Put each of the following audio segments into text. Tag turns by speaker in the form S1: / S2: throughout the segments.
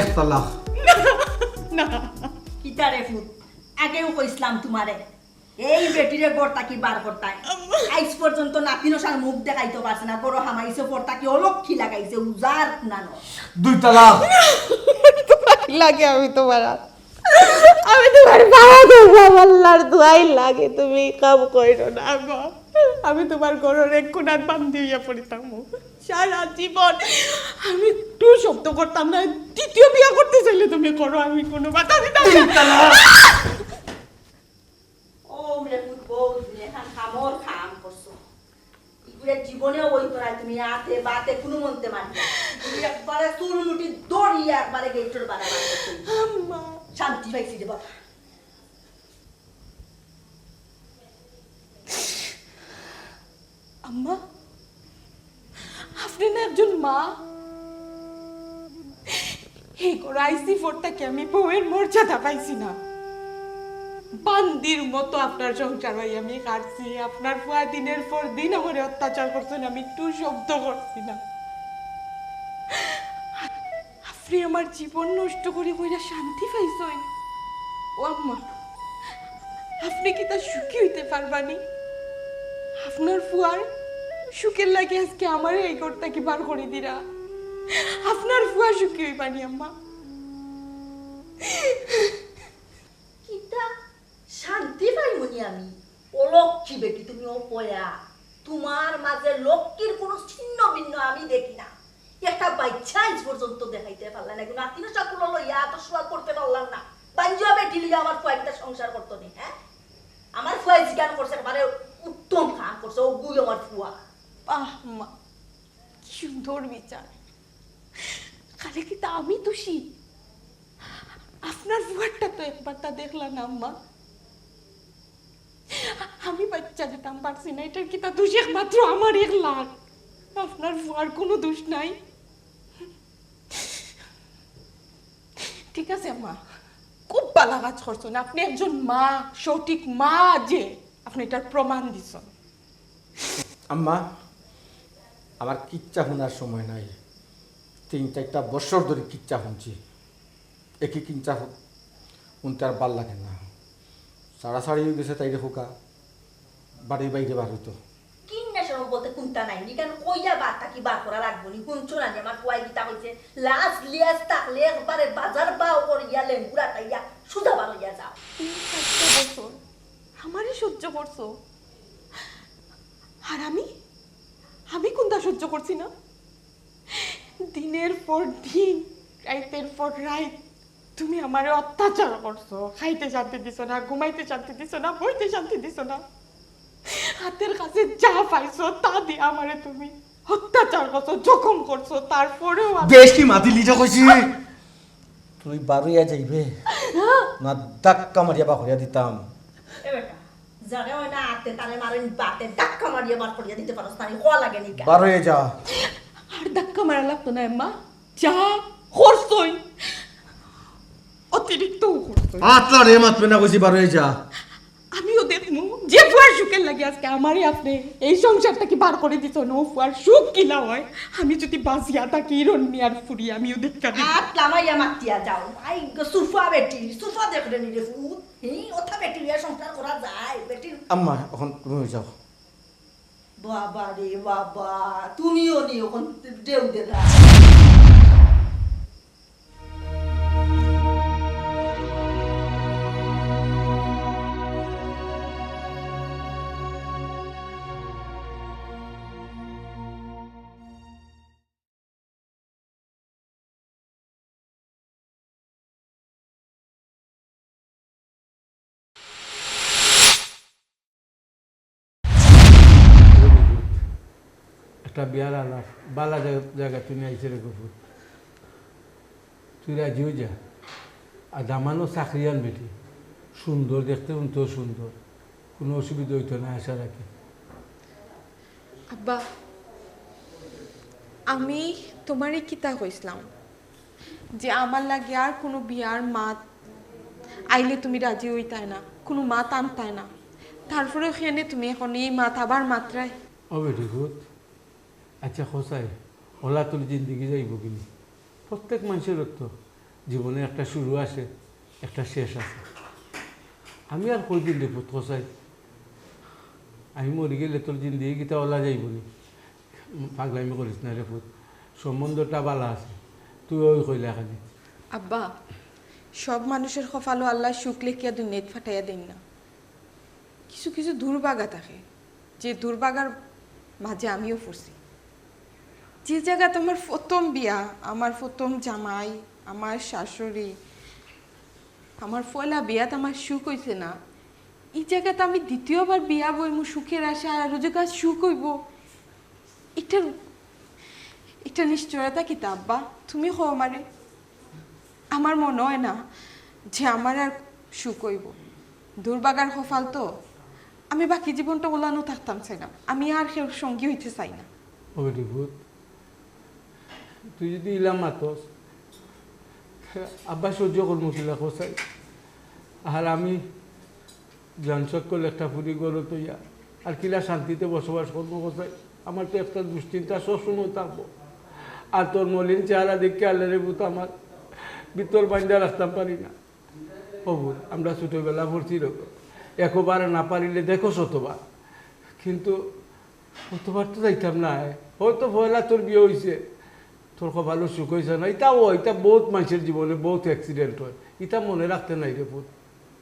S1: এক তালাক।
S2: না
S3: কিতারে ফুট আগেও কইছিলাম তোমারে এই বেটিরে গড়টা কি বার করতাই আইজ পর্যন্ত নাতিনসার মুখ দেখাইতে পারছে না বড় হামাইছে পড়তা কি অলক্ষী লাগাইছে উজার নানো
S1: 2 তালাক।
S2: লাগে আমি তোমার বাবা ধরলাম আল্লাহর দোয়াই লাগে তুমি কাম কইরো না গো আমি তোমার ঘরের এক কোণার বান্ধি হইয়া পড়িতাম সারা জীবন আমি একটু শব্দ করতাম না দ্বিতীয় বিয়া করতে চাইলে তুমি করো আমি কোনো বাধা দিতাম না
S3: ও মরে ফুট বউ তুমি এখন খামর খাম করছো ইগুলা জীবনেও ওই করাই তুমি আতে বাতে কোনো মনতে মানবে তুমি একবারে চুরমুটি দড়িয়ে একবারে গেটর বাড়া
S2: আম্মা
S3: শান্তি পাইছি রে বাবা
S2: আম্মা আপনি না একজন মা এই আইসি ফোরটাকে আমি বউয়ের মর্যাদা পাইছি না বান্দির মতো আপনার সংসার হয়ে আমি কাটছি আপনার ফুয়া দিনের পর দিন আমার অত্যাচার করছেন আমি একটু শব্দ করছি না আপনি আমার জীবন নষ্ট করে কইরা শান্তি পাইছেন ও আম্মা আপনি কি তা সুখী হইতে পারবানি আপনার ফুয়ার সুখের লাগে আজকে আমার এই ঘরটা কি বার করে দিরা আপনার ফুয়া সুখী হইবানি আম্মা
S3: কিতা শান্তি পাইমনি আমি অলক্ষী বেটি তুমি অপয়া তোমার মাঝে লক্ষ্মীর কোনো ছিন্ন ভিন্ন আমি দেখি না একটা বাচ্চা আজ পর্যন্ত দেখাইতে পারলাম না কিন্তু নাতিনো চাকুলো লইয়া এত সোয়াদ করতে পারলাম না বাঞ্জুয়া বেটি লিয়া আমার ফুয়াইটা সংসার করতো নি হ্যাঁ আমার ফুয়াই জিজ্ঞান করছে একেবারে উত্তম কাম করছে ও গুই আমার ফুয়া
S2: আহ মা কি সুন্দর বিচার খালি কি তা আমি দোষী আপনার ফুয়ারটা তো একবার তা দেখলাম না আম্মা আমি বাচ্চা দিতাম পারছি না এটার কি তা দোষ একমাত্র আমার একলার আপনার ফুয়ার কোনো দোষ নাই ঠিক আছে আম্মা খুব ভালো কাজ করছেন আপনি একজন মা সঠিক মা যে আপনি এটার প্রমাণ দিচ্ছেন
S1: আম্মা আমার কিচ্ছা শোনার সময় নাই 3-4টা বছর ধরে কিচ্ছা শুনছি একই কিচ্ছা শুনতে আর ভাল লাগে না সাড়াসাড়ি হয়ে গেছে তাইরে খোকা বাড়ির বাইরে বার হইতো
S3: কিন্না সময় বলতে কোনটা নাই নি কেন কইয়া বারটা কি বার করা লাগবো নি কোন চোরা নি আমার ফুয়াই গীতা হইছে লাজ লিয়াজ থাকলে একবারে বাজার বাও করিয়া লেঙ্গুরা তাইয়া সুদা বার হইয়া যাও
S2: 3-4 বছর আমারই সহ্য করছো আর আমি কোনটা সহ্য করছি না দিনের পর দিন রাইতের পর রাইত তুমি আমারে অত্যাচার করছো খাইতে শান্তি দিছো না ঘুমাইতে শান্তি দিছো না বইতে শান্তি দিছো না হাতের কাছে যা পাইছো তা দিয়ে আমারে তুমি অত্যাচার করছো জখম করছো তারপরেও
S1: বেশি মাতি লিজা কইছি তুই বারুইয়া যাইবে না ধাক্কা মারিয়া বা করিয়া দিতাম
S3: এ বেটা যারে ওই না আতে তারে মারেন বাতে ধাক্কা মারিয়া বার করিয়া দিতে পারোস তানি কোয়া লাগে নি
S1: বারুইয়া যা
S2: আর ধাক্কা মারা লাগতো না মা যা করছই অতিরিক্ত করছই
S1: আতলা রে মাতবে না কইছি বারুইয়া যা
S2: আমিও দেখমু যে ফুয়ার সুখের লাগে আজকে আমারই আপনি এই সংসারটা কি বার করে দিত না ফুয়ার সুখ কি না হয় আমি যদি বাঁচিয়া থাকি রন্নি আর ফুরি আমিও দেখা দিই
S3: আত লামাইয়া মাতিয়া যাও আই সুফা বেটি সুফা দেখরে নি রে ফুট হি ওথা বেটি লিয়া সংসার করা যায় বেটি
S1: আম্মা এখন তুমি যাও
S3: বাবা রে বাবা তুমিও নি ওখান দেউ দেলা
S4: একটা বিয়ার আলাপ বালা জায়গা তুমি আইসে রে গপুর তুই রাজি হয়ে যা আর দামানো চাকরিয়ান বেটি সুন্দর দেখতে তো সুন্দর কোনো অসুবিধা হইতো না আশা রাখি
S2: আব্বা আমি তোমারই কিতা কইছিলাম যে আমার লাগে আর কোনো বিয়ার মাত আইলে তুমি রাজি হইতাই না কোনো মাত আনতাই না তারপরে ওখানে তুমি এখন এই মাত আবার মাত্রায়
S4: ও বেটি ভূত আচ্ছা খোসাই ওলা তোর জিন্দিগি যাইব কিনি প্রত্যেক মানুষের তো জীবনে একটা শুরু আসে একটা শেষ আছে আমি আর কই দিন দেখব খোসাই আমি মরি গেলে তোর জিন্দিগি গীতা ওলা যাইব নি পাগলামি করিস না রে ভূত সম্বন্ধটা বালা আছে তুই ওই কইলা খালি
S2: আব্বা সব মানুষের কপালও আল্লাহ সুখ লেখিয়া দুনিয়াত ফাটাইয়া দেন না কিছু কিছু দুর্ভাগা থাকে যে দুর্ভাগার মাঝে আমিও পড়ছি যে জায়গা তোমার প্রথম বিয়া আমার প্রথম জামাই আমার শাশুড়ি আমার পয়লা বিয়াত আমার সুখ হইছে না এই জায়গাতে আমি দ্বিতীয়বার বিয়া বইমু সুখের আশা আর রোজগার সুখ হইব এটার এটা নিশ্চয়তা কিতা আব্বা তুমি হো আমারে আমার মনে হয় না যে আমার আর সুখ হইব দুর্ভাগার কপাল তো আমি বাকি জীবনটা ওলানো থাকতাম চাই না আমি আর কেউ সঙ্গী হইতে চাই না
S4: ও বেটি ভূত তুই যদি ইলাম মাতস আব্বা সহ্য করবো কিলা খোসাই আর আমি জ্ঞান সকল একটা ফুরি গড় তৈয়া আর কিলা শান্তিতে বসবাস করবো খোসাই আমার তো একটা দুশ্চিন্তা সবসময় থাকবো আর তোর মলিন চেহারা দেখে আল্লাহরে ভূত আমার ভিতর বান্ধা রাখতাম পারি না ও ভূত আমরা ছোটোবেলা ভর্তি রোগ একবার না পারিলে দেখো শতবার কিন্তু অতবার তো যাইতাম না হয়তো পয়লা তোর বিয়ে হয়েছে তোর খুব ভালো সুখ হয়েছে না এটা বহুত মানুষের জীবনে বহুত অ্যাক্সিডেন্ট হয় এটা মনে রাখতে নাই রে পুত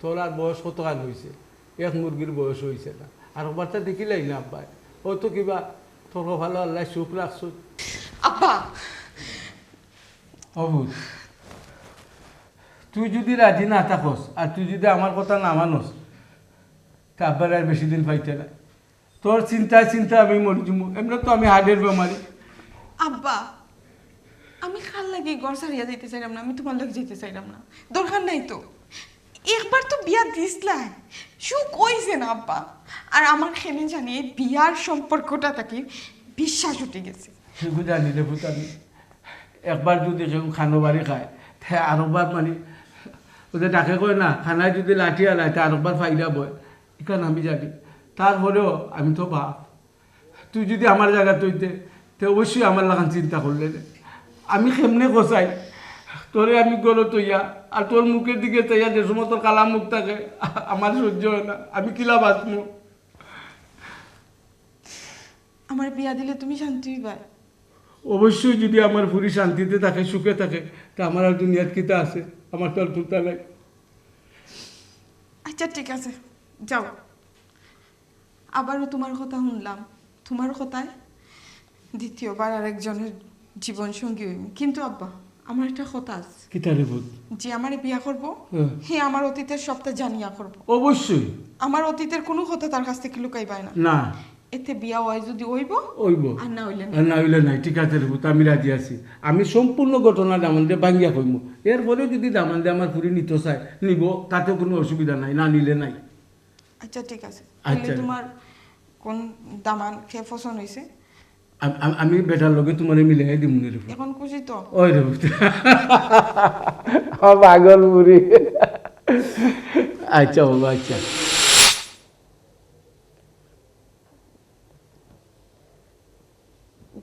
S4: তোর আর বয়স কত কান হয়েছে এক মুরগির বয়স হয়েছে না আর ওবারটা দেখিলাই না আব্বাই হয়তো কিবা তোর ভালো আল্লাহ সুখ রাখছ
S2: আব্বা
S4: অবুত তুই যদি রাজি না থাকস আর তুই যদি আমার কথা না মানস তা আব্বার আর বেশি দিন পাইতে না তোর চিন্তায় চিন্তা আমি মরি যাবো এমনি তো আমি হার্টের বেমারি
S2: আব্বা আমি খাল লাগে ঘর ছাড়িয়া যাইতে চাইলাম না আমি তোমার লোক যেতে চাইলাম না দরকার নাই তো একবার তো বিয়া দিসলাই সুখ হইছে না আব্বা আর আমার খেলে জানি এই বিয়ার সম্পর্কটা তাকে বিশ্বাস উঠে গেছে
S4: সেগুলো জানি রে ভূত আমি একবার যদি কেউ খানো বাড়ি খায় তাই আরেকবার মানে ওদের ডাকে কয় না খানায় যদি লাঠি আলায় তা আরেকবার ফাইদা বয় এখানে আমি জানি তারপরেও আমি তো বাপ তুই যদি আমার জায়গা তৈতে তো অবশ্যই আমার লাগান চিন্তা করলে আমি কেমনে কষাই তোরে আমি গলো তৈয়া আর তোর মুখের দিকে তৈয়া যে সময় তোর কালা মুখ থাকে আমার সহ্য হয় না আমি কিলা বাঁচমু
S2: আমার বিয়া দিলে তুমি শান্তি হইবা
S4: অবশ্যই যদি আমার পুরি শান্তিতে থাকে সুখে থাকে তা আমার আর দুনিয়াত কিতা আছে আমার তো আর তুলতা নাই
S2: আচ্ছা ঠিক আছে যাও আবারও তোমার কথা শুনলাম তোমার কথায় দ্বিতীয়বার আরেকজনের জীবন সঙ্গী হইব কিন্তু আব্বা আমার একটা কথা আছে
S4: কিতা রে ভূত
S2: যে আমারে বিয়া করবো হে আমার অতীতের সবটা জানিয়া করবো
S4: অবশ্যই
S2: আমার অতীতের কোনো কথা তার কাছ থেকে লুকাইবাই না
S4: না
S2: এতে বিয়া হয় যদি হইব
S4: ওইব
S2: আর না হইলে না
S4: আর না হইলে নাই ঠিক আছে রে ভূত আমি রাজি আছি আমি সম্পূর্ণ ঘটনা দামান দিয়ে ভাঙ্গিয়া কইমু এরপরেও যদি দামান দিয়ে আমার পুরি নিতে চায় নিব তাতেও কোনো অসুবিধা নাই না নিলে নাই
S2: আচ্ছা ঠিক আছে
S4: আচ্ছা।
S2: তাহলে তোমার কোন দামান খেয়ে পছন্দ হয়েছে
S4: আমি বেটার লগে তোমার মিলে দিমু রে ভূত
S2: এখন খুশি তো
S4: ওই রে ভূত পাগল বুড়ি আচ্ছা বাবা আচ্ছা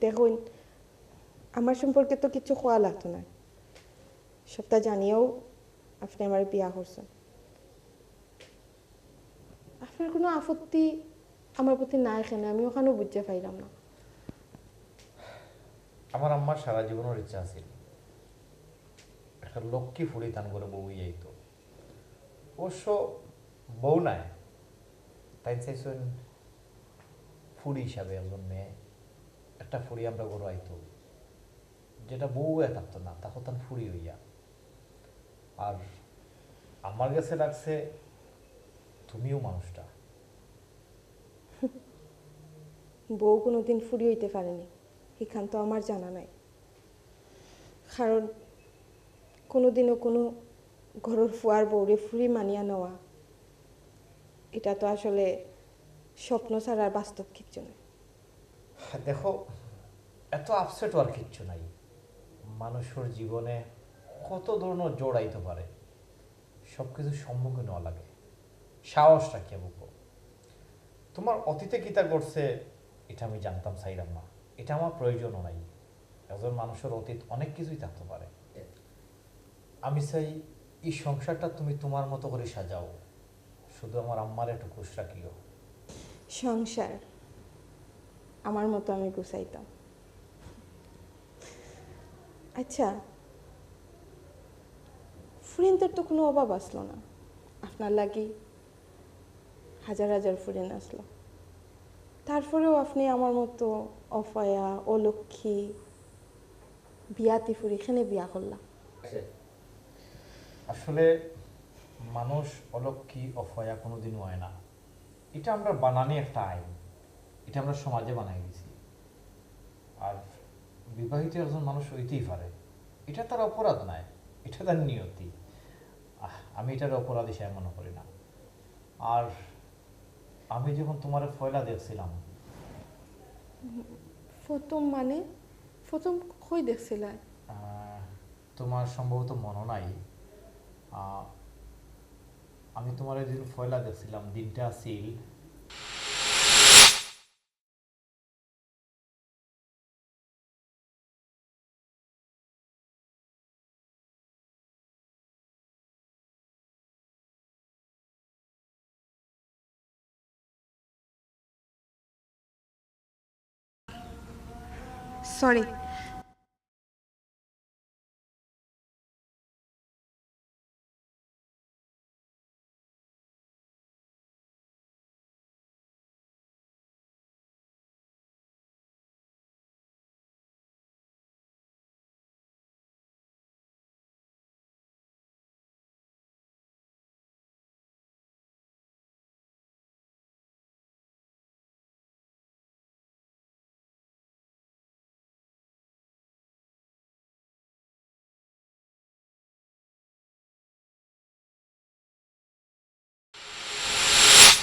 S2: দেখুন আমার সম্পর্কে তো কিছু খোয়া লাগতো না সবটা জানিয়েও আপনি আমার বিয়া করছেন আপনার কোনো আপত্তি আমার প্রতি না এখানে আমি ওখানেও বুঝতে পাইলাম না
S5: আমার আম্মার সারা জীবনের ইচ্ছা আছিল একটা লক্ষ্মী ফুড়ি দান করে বউ যাইতো অবশ্য বউ নাই তাই চাইছেন ফুড়ি হিসাবে একজন মেয়ে একটা ফুড়ি আমরা গরু আইতো যেটা বউ থাকতো না তা হতাম ফুড়ি হইয়া আর আমার কাছে লাগছে তুমিও মানুষটা
S2: বউ কোনোদিন ফুরি হইতে পারেনি এখান তো আমার জানা নাই কারণ কোনোদিনও কোনো ঘরের ফুয়ার বউরে ফুরি মানিয়া নেওয়া এটা তো আসলে স্বপ্ন ছাড়া আর বাস্তব কিচ্ছু নয়
S5: দেখো এত আপসেট আর কিচ্ছু নাই মানুষের জীবনে কত ধরনের জোড়াইতে পারে সব কিছু সম্মুখীন হওয়া লাগে সাহস রাখিয়া বুকো তোমার অতীতে কিতা করছে এটা আমি জানতাম সাইরাম না, এটা আমার প্রয়োজনও নাই। একজন মানুষের অতীত অনেক কিছুই থাকতে পারে। আমি চাই এই সংসারটা তুমি তোমার মতো করে সাজাও, শুধু আমার আম্মার একটু খুশ রাখিও।
S2: সংসার আমার মতো আমি গুছাইতাম। আচ্ছা, ফ্রেন্ডের তো কোনো অভাব আসলো না, আপনার লাগি হাজার হাজার ফ্রেন্ড আসলো, তারপরেও আপনি আমার মতো অফয়া অলক্ষী বিয়াতি ফুরি এখানে বিয়া করলাম।
S5: আসলে মানুষ অলক্ষী অফয়া কোনোদিন হয় না, এটা আমরা বানানি একটা আইন, এটা আমরা সমাজে বানাই দিছি। আর বিবাহিত একজন মানুষ হইতেই পারে, এটা তার অপরাধ নয়, এটা তার নিয়তি। আমি এটার অপরাধ হিসেবে মনে করি না। আর আমি যখন তোমার ফয়লা দেখছিলাম,
S2: প্রথম মানে প্রথম কই দেখছিল?
S5: তোমার সম্ভবত মনে নাই, আমি তোমার যেদিন ফয়লা দেখছিলাম দিনটা ছিল
S2: সরি।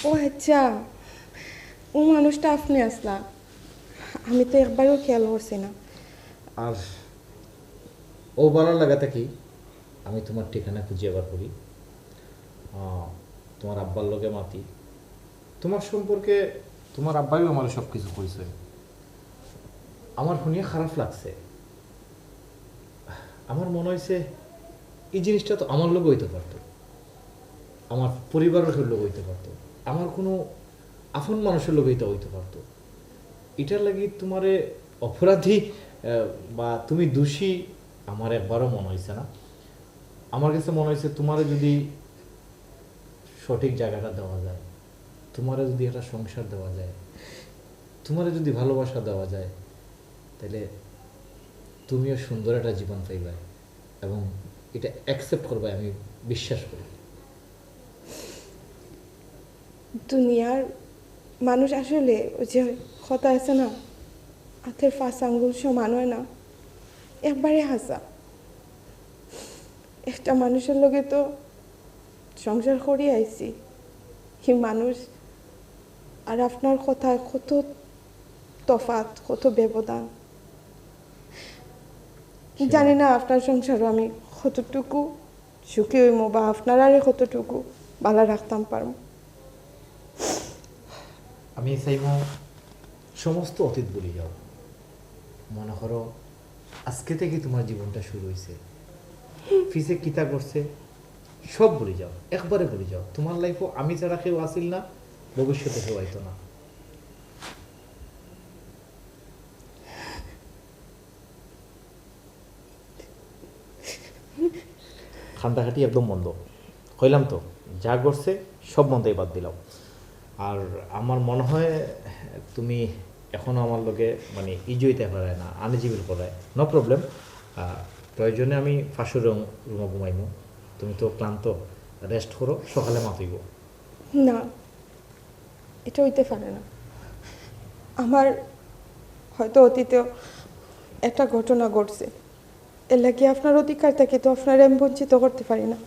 S2: ও আচ্ছা, ও মানুষটা আপনি আসলা, আমি তো একবারও খেয়াল করছি না।
S5: আর ও ভালো লাগাতে কি আমি তোমার ঠিকানা খুঁজে বার করি, তোমার আব্বার লগে মাতি, তোমার সম্পর্কে তোমার আব্বাইও আমার সব কিছু কইছে। আমার শুনিয়ে খারাপ লাগছে, আমার মনে হয়েছে এই জিনিসটা তো আমার লোক হইতে পারতো, আমার পরিবারের লোক হইতে পারতো, আমার কোনো আপন মানুষের লোক হইতে পারতো। এটার লাগি তোমারে অপরাধী বা তুমি দোষী আমার একবারও মনে হয়েছে না। আমার কাছে মনে হয়েছে তোমারে যদি সঠিক জায়গাটা দেওয়া যায়, তোমারে যদি একটা সংসার দেওয়া যায়, তোমারে যদি ভালোবাসা দেওয়া যায়, তাহলে তুমিও সুন্দর একটা জীবন পাইবে এবং এটা অ্যাকসেপ্ট করবে, আমি বিশ্বাস করি।
S2: দুনিয়ার মানুষ আসলে ওই যে কথা আছে না, হাতের 5 আঙ্গুল সমান হয় না, একবারে হাসা। একটা মানুষের লগে তো সংসার করে আইছি, কি মানুষ আর আপনার কথায় কত তফাৎ, কত ব্যবধান। জানি না আপনার সংসারও আমি কতটুকু সুখী হইম বা আপনার আরে কতটুকু ভালো রাখতাম পারব।
S5: আমি চাইব সমস্ত অতীত বলে যাও, মনে করো আজকে থেকে তোমার জীবনটা শুরু হয়েছে, ফিসে কিতা করছে সব বলে যাও, একবারে বলে যাও। তোমার লাইফও আমি ছাড়া কেউ আসিল না, ভবিষ্যতে কেউ আইতো না। খান্দাখাটি একদম বন্ধ হইলাম তো, যা করছে সব বন্ধই বাদ দিলাম। আর আমার মনে হয় তুমি এখনও আমার লোকে মানে ইজইতে পারে না, আনইজিবল করায়, নো প্রবলেম। প্রয়োজনে আমি ফাঁসুর রুমে ঘুমাইমু, তুমি তো ক্লান্ত, রেস্ট করো, সকালে মাতিব।
S2: না, এটা হইতে পারে না। আমার হয়তো অতীতেও একটা ঘটনা ঘটছে, এর লাগে আপনার অধিকার থাকে তো আপনার আমি বঞ্চিত করতে পারি না।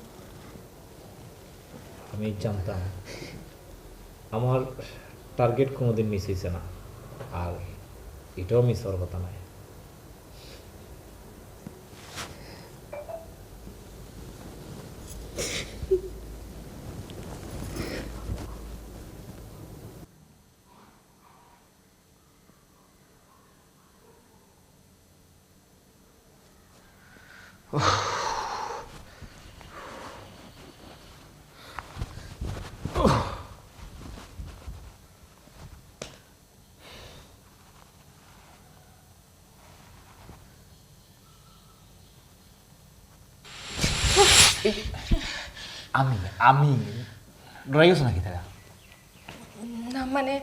S5: আমি জানতাম আমার টার্গেট কোনোদিন মিস হয়েছে না, আর এটাও মিস হওয়ার কথা নয়। আমি আমি ডরাই গেছো নাকি তারা?
S2: না মানে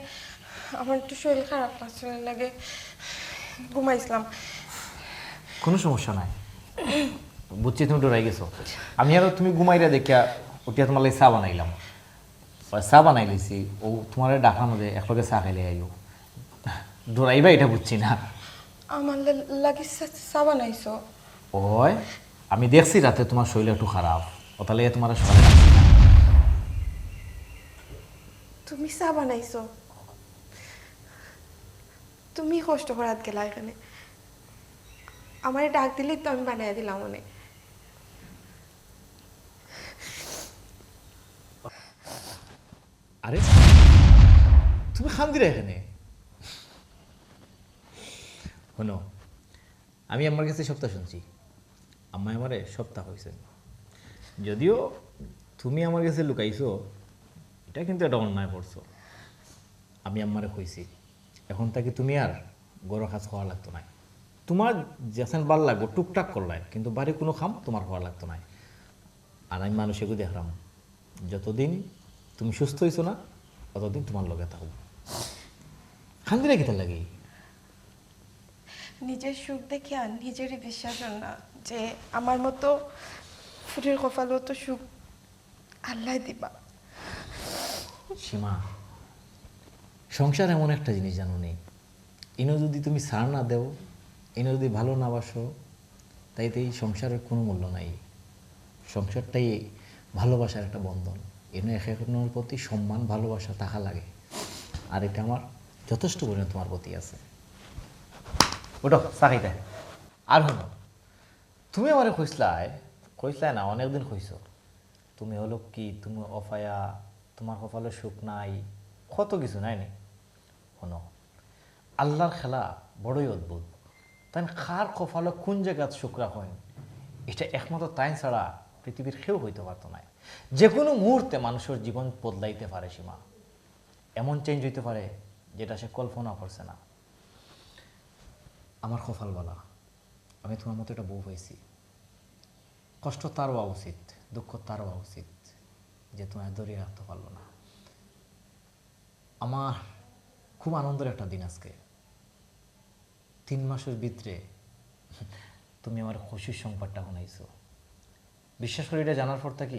S2: আমার একটু শরীর খারাপ লাগছে, লাগে ঘুমাইছিলাম।
S5: কোনো সমস্যা নাই, বুঝছি তুমি ডরাই গেছো। আমি আরো তুমি ঘুমাইরা দেখিয়া উঠিয়া তোমার লাগে চা বানাইলাম। চা বানাই লইছি, ও তোমার ডাকার মধ্যে একলগে চা খাইলে আইও। ডরাইবা এটা বুঝছি না।
S2: আমার লাগে চা বানাইছো?
S5: ওই আমি দেখছি রাতে তোমার শরীর একটু খারাপ, ও তাহলে তোমার সকালে
S2: তুমি চা বানাইছো? তুমি কষ্ট করাত গেলা এখানে, আমার ডাক দিলেই তো আমি বানাই দিলাম অনেক।
S5: আরে তুমি খান দিলে এখানে? শোনো, আমি আমার কাছে সপ্তাহ শুনছি, আম্মা আমারে সপ্তাহ হয়েছে। যদিও তুমি আমার কাছে লুকাইছো, এটা কিন্তু একটা অন্যায় করছো। আমি আম্মারে কইছি এখন তাকে তুমি আর গরো খাস খাওয়া লাগতো না। তোমার যেখান ভাল লাগবো টুকটাক করলাই, কিন্তু বাড়ি কোনো খাম তোমার খাওয়া লাগতো না। আর আমি মানুষকে দেখলাম যতদিন তুমি সুস্থ হইছো না ততদিন তোমার লগে থাকবো। খান দিলে কিতা লাগে?
S2: নিজের সুখ দেখে আর নিজেরই বিশ্বাস হয় না যে আমার মতো ফুটের কপালও তো সুখ আল্লাহ দিবা।
S5: সীমা, সংসার এমন একটা জিনিস জানো নেই, ইনো যদি তুমি সার না দেও, ইনো যদি ভালো না বাসো, তাইতে এই সংসারের কোনো মূল্য নাই। সংসারটাই ভালোবাসার একটা বন্ধন, এনে এক একজনের প্রতি সম্মান ভালোবাসা থাকা লাগে। আর এটা আমার যথেষ্ট পরিমাণে তোমার প্রতি আছে। ওটা চাকাইতে আর হলো, তুমি আমার কইসলাই না, অনেকদিন কইছো তুমি হলো কি, তুমি অফায়া, তোমার কপালে সুখ নাই, কত কিছু নাই নি। শোনো, আল্লাহর খেলা বড়ই অদ্ভুত। তাই কার কপালে কোন জায়গায় সুখ রাখেন, এটা একমাত্র তাই ছাড়া পৃথিবীর কেউ হইতে পারতো না। যে কোনো মুহূর্তে মানুষের জীবন বদলাইতে পারে সীমা, এমন চেঞ্জ হইতে পারে যেটা সে কল্পনা করছে না। আমার কপাল বলা, আমি তোমার মতো একটা বউ পাইছি। কষ্ট তার হওয়া উচিত, দুঃখ তার হওয়া উচিত, যে তোমায় ধরিয়ে রাখতে পারলো না। আমার খুব আনন্দের একটা দিন আজকে। 3 মাসের ভিতরে তুমি আমার খুশির সংবাদটা শোনাইছো। বিশ্বাস করি এটা জানার পর থেকে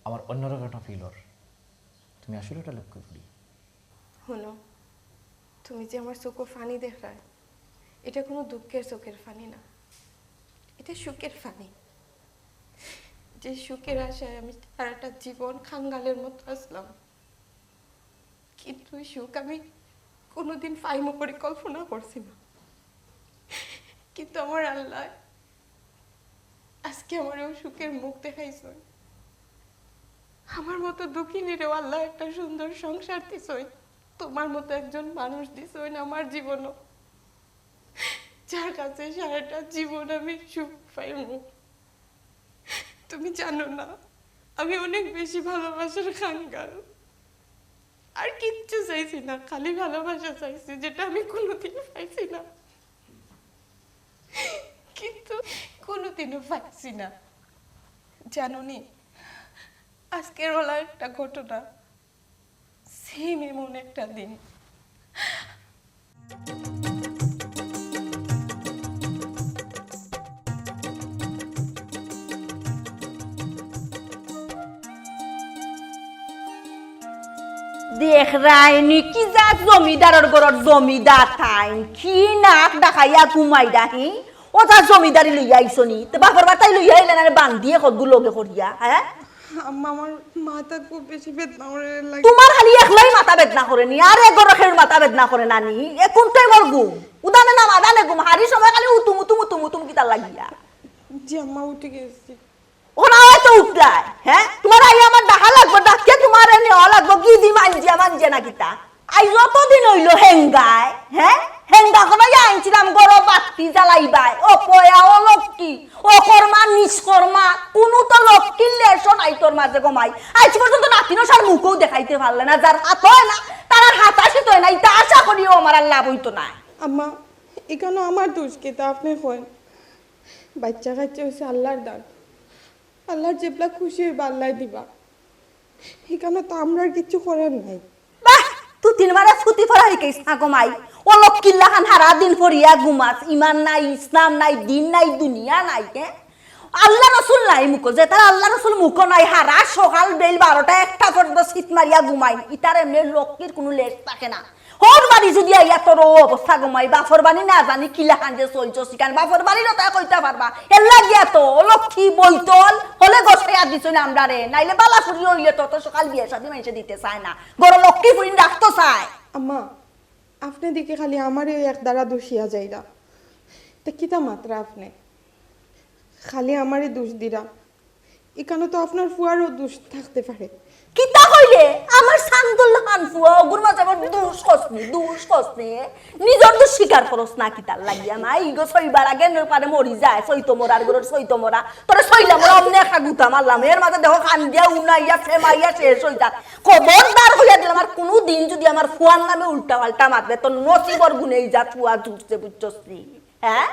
S5: আমার অন্যরকম একটা ফিলর। তুমি আসলে এটা লক্ষ্য করি।
S2: শোনো, তুমি যে আমার চোখে ফানি দেখায়, এটা কোনো দুঃখের চোখের ফানি না, এটা সুখের ফানি। যে সুখের আশায় আমি সারাটা জীবন খাঙ্গালের মতো আসলাম, কিন্তু সুখ আমি কোনোদিন ফাইমো পরিকল্পনা করছি না। কিন্তু আমার আল্লাহ আজকে আমার ওই সুখের মুখ দেখাইছে। আমার মতো দুঃখিনীরেও আল্লাহ একটা সুন্দর সংসার দিছই, তোমার মতো একজন মানুষ দিছই না আমার জীবনও, যার কাছে সারাটা জীবন আমি সুখ পাইব। তুমি জানো না, আমি অনেক বেশি ভালোবাসার খাঙ্গাল। আর কিচ্ছু চাইছি না, খালি ভালোবাসা চাইছি, যেটা আমি কোনোদিন পাইছি না, কিন্তু কোনোদিনও পাইছি না। জানো নি, আজকের ওলা একটা ঘটনা, সেম এমন একটা দিন।
S3: দেখ রায়নি কি যা জমিদারের ঘরের জমিদার ঠাই কি নাক ডাকাইয়া ঘুমাই ডাহি ও যা জমিদারি লইয়া আইসনি তো বাপর বাতাই লইয়া আইলেন আর বান্ধিয়ে কতগুলো লগে করিয়া। হ্যাঁ,
S2: আম্মা আমার মাথা খুব বেশি বেদনা করে লাগে।
S3: তোমার খালি একলাই মাথা বেদনা করে নি, আর এগর খের মাথা বেদনা করে নানি। এখন তো এবার ঘুম উদানে না মাদানে ঘুম, হারি সময় খালি উতুম উতুম উতুম উতুম কিতা লাগিয়া।
S2: জি আম্মা, উঠে গেছি।
S3: ওরা হয়তো উঠলাই। হ্যাঁ, তোমার আই আমার ডাকা লাগবো, ডাকে তোমার এনে লাগবো কি দি মানজিয়া মানজিয়া না কিতা। আই যতদিন হইলো হেঙ্গায়, হ্যাঁ হেঙ্গা করে আনছিলাম গরো বাতি জ্বালাইবাই ও পয়া ও লক্ষ্মী ও কর্মা নিষ্কর্মা কোনো তো লক্ষ্মীর লেশো নাই তোর মাঝে গমাই আজ পর্যন্ত নাতিনো সার মুখও দেখাইতে পারলে না যার হাত হয় না তার হাত আসিত হয় না এটা আশা করিও আমার আর লাভ হইতো না
S2: আম্মা এখানে আমার দোষ কি তা আপনি কইন বাচ্চা কাচ্চা হচ্ছে আল্লাহর দান আল্লাহর যেগুলা খুশি হইবা আল্লাহ দিবা এখানে তো আমরা আর কিছু করার নাই
S3: বাহ তুই তিনবারে ছুটি ফরা শিকাইছ না গমাই ও লক্ষ্মীল্লা খান সারা দিন ফরিয়া ঘুমাস ইমান নাই ইসলাম নাই দিন নাই দুনিয়া নাই কে আল্লাহ রসুল নাই মুখো যে তার আল্লাহ রসুল মুখো নাই হারা সকাল বেল 12টা 1টা পর্যন্ত শীত মারিয়া ঘুমাই ইটার এমনি লক্ষ্মীর কোনো লেজ থাকে না হর বাড়ি যদি আইয়া তোর অবস্থা ঘুমাই বাফর বাড়ি না জানি কিলা খান যে চলছ শিকান বাফর বাড়িরও তা কইতে পারবা এল্লা গিয়া তো লক্ষ্মী বইতল হলে গছাইয়া দিছ না আমরা রে নাইলে বালা ফুরি হইলে তো সকাল বিয়ে শাদি মাইসে দিতে চায় না গর লক্ষ্মী ফুরি রাখতো চায়
S2: আম্মা আপনি দিকে খালি আমারই ওই এক দ্বারা দোষিয়া যাইরা তা কিতা মাত্রা আপনি খালি আমারই দোষ দিরা এখানে তো আপনার ফুয়ারও দোষ থাকতে পারে
S3: কিতা হইলে আমার সান্দুল্লাহ খান ফুয়া গুরমা যাবার দুষ কসনি নিজর তো স্বীকার করস না কিতার লাগিয়া না ইগো সইবার আগে পারে মরি যায় সইতো মরার গরর সইতো মরা তোরে সইলা মরা অমনে একটা গুতা মারলাম এর মাঝে দেখো খান দিয়া উনাইয়া ফেমাইয়া শেষ হই যা খবরদার হইয়া দিলাম আর কোনো দিন যদি আমার ফুয়ার নামে উল্টা পাল্টা মারবে তোর নসিবর গুনেই যা ফুয়া জুটছে বুঝছস নি হ্যাঁ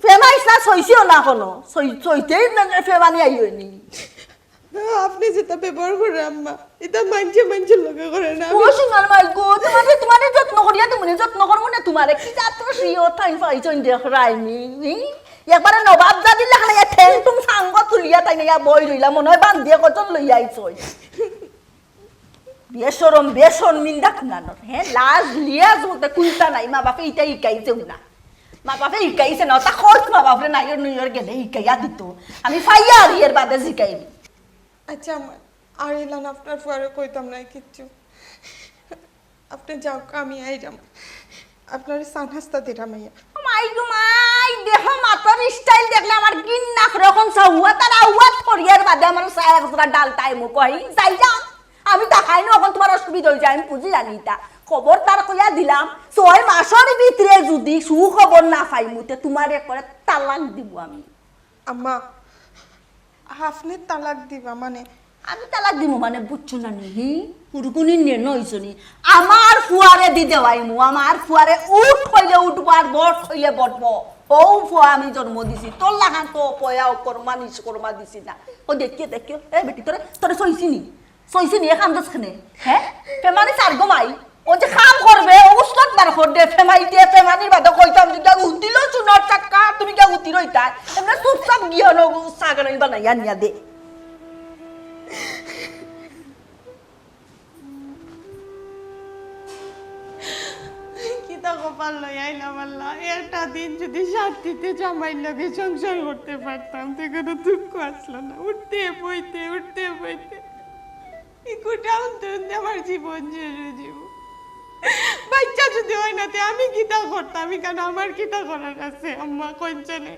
S3: ফেমাইস না সইছিও না কোনো সইতেই ফেমানি আইনি
S2: আপনি যেটা ব্যবহার করে আম্মা এটা মানুষের লগে করে না
S3: ও সোনার মাই গো তোমারে যত্ন করিয়া তুমি যত্ন করবো না তোমারে কি যাত্র শ্রীও ঠাই পাইছন দেখাইনি একবারে নবাব যা দিলে খানে ঠেং তুম সাঙ্গ তুলিয়া তাই না বই রইলা মনে হয় বান্ধিয়ে কজন লইয়া আইছই বেসরম মিন্দা খুনানোর হ্যাঁ লাজ লিয়া জোতে কুইতা নাই মা বাপে ইটা ইকাইছেও না মা বাপে ইকাইছে না তা খোঁজ মা বাপরে নাইয়ের নইয়ের গেলে ইকাইয়া দিত আমি ফাইয়া আর এর বাদে জিকাইনি
S2: আচ্ছা আমার আর এলান আপনার ফুয়ারে কইতাম না কিচ্ছু আপনি যাও আমি আইরাম আপনার সানহাস্তা দিলাম আইয়া
S3: মাই গো মাই দেখো মাতর স্টাইল দেখলে আমার গিন্না করে এখন সাউয়া তার আওয়াজ করিয়ার বাদে আমার সায়া গজরা ডাল টাইম কই যাই যা আমি তাকাই না এখন তোমার অসুবিধা হই যায় আমি বুঝি জানি তা খবর তার কইয়া দিলাম 6 মাসের ভিতরে যদি সুখবর না পাই মুতে তোমার একবারে তালাক দিব আমি
S2: আম্মা আপনি তালাক দিবা মানে
S3: আমি তালাক দিব মানে বুঝছো না নি পুরুকুনি নির্ণয় হইছনি আমার ফুয়ারে দি দেওয়াইমু আমার ফুয়ারে উঠ হইলে উঠবো আর বট হইলে বটবো ও ফুয়া আমি জন্ম দিছি তোর লাগান তো পয়া কর্মা নিজ কর্মা দিছি না ও দেখিও এ বেটি তোরে সইছিনি এখান দছখানে হ্যাঁ ফেমানি চার গমাই ও যে কাম করবে উস্তাদ বার করবে ফেমাই দিয়ে ফেমানির বাদে কইতাম যে উতিল চুনার চাক্কা তুমি কে উতি রইতা এমনি চুপচাপ গিয়ে নো সাগরাই বানাইয়া নিয়া দে
S2: কিতা কপাল লই আইলাম আল্লাহ একটা দিন যদি শান্তিতে জামাই লগে সংসার করতে পারতাম তো কোনো দুঃখ আসলো না উঠতে বইতে ইকুটাও তো আমার জীবন শেষ জীবন বাচ্চা যদি হয় না তে আমি কিতা করতাম আমি কেন আমার কিতা করার আছে আম্মা কঞ্চনে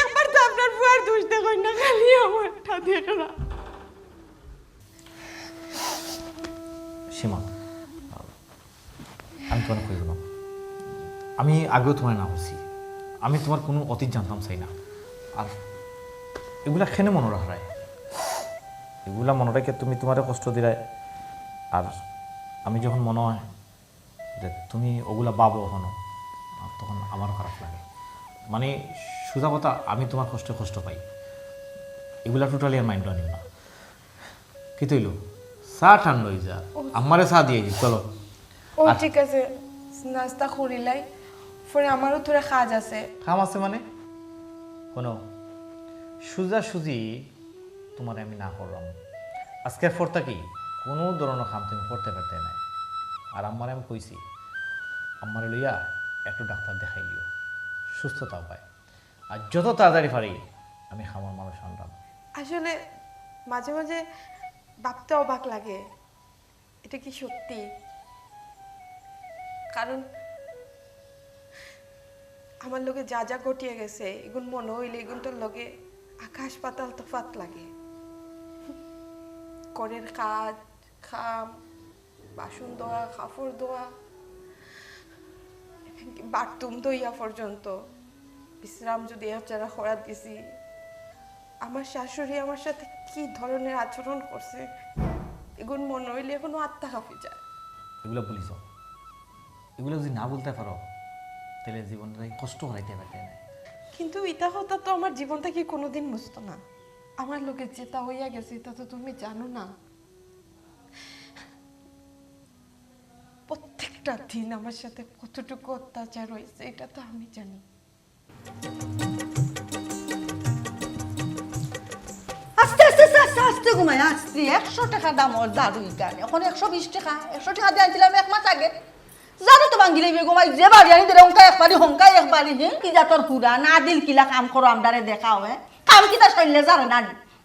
S2: একবার তো আপনার ফুয়ার দোষ দেখুন না খালি আমারটা দেখলাম
S5: সীমা আমি তোমার কইব না আমি আগেও তোমার না বলছি আমি তোমার কোনো অতীত জানতাম চাই না আর এগুলা খেনে মনে রাখায় এগুলা মনে রেখে তুমি তোমারে কষ্ট দিলাই আর আমি যখন মনে হয় যে তুমি ওগুলা পাবো এখনো তখন আমারও খারাপ লাগে মানে সোজা কথা আমি তোমার কষ্ট পাই এগুলা টোটালি আর মাইন্ড আনিও না কি তৈল চা ঠান্ডা হয়ে যা আমারে চা দিয়ে চলো
S2: ও ঠিক আছে নাস্তা করিলাই পরে আমারও থোড়া কাজ আছে
S5: কাম আছে মানে কোনো সুজি তোমার আমি না করলাম আজকের পরটা কি কোনো ধরনের কাম তুমি করতে পারতে নাই আর আমার আমি কইছি আমার লইয়া একটু ডাক্তার দেখাই দিও সুস্থতা পায় আর যত তাড়াতাড়ি পারি আমি খামার মানুষ আনলাম
S2: আসলে মাঝে মাঝে ভাবতে অবাক লাগে এটা কি সত্যি কারণ আমার লগে যা যা ঘটিয়ে গেছে এগুন মনে হইলে এগুন তোর লগে আকাশ পাতাল তফাত লাগে করের কাজ খাম বাসন ধোয়া কাপড় ধোয়া বাথরুম দইয়া পর্যন্ত বিশ্রাম যদি যারা খরাত দিছি, আমার শাশুড়ি আমার সাথে কি ধরনের আচরণ করছে এগুলো মনে হইলে এখনো আত্মা কাঁপি যায়।
S5: এগুলো বলিস, এগুলো যদি না বলতে পারো তাহলে জীবনটাই কষ্ট হরাইতে পারতে না।
S2: কিন্তু ইটা হতা তো আমার জীবনটা কি কোনোদিন বুঝতো না। আমার লোকের যেটা হইয়া গেছে তা তো তুমি জানো না। প্রত্যেকটা দিন আমার সাথে কতটুকু অত্যাচার হয়েছে এটা তো আমি জানি।
S3: আস্তে আস্তে আস্তে আস্তে ঘুমাই আস্তে 100 টাকা দামর জারু ইকান এখন 120 টাকা 100 টাকা দিয়ে আনছিলাম 1 মাস আগে। জারু তো ভাঙ্গিলে ঘুমাই যে বাড়ি আনি দিলে অঙ্কা একবারই হঙ্কা একবারই কি জাতর পুরা না দিল কিলা কাম করো আমদারে দেখাও হ্যাঁ কাম কিতা শৈলে জারে না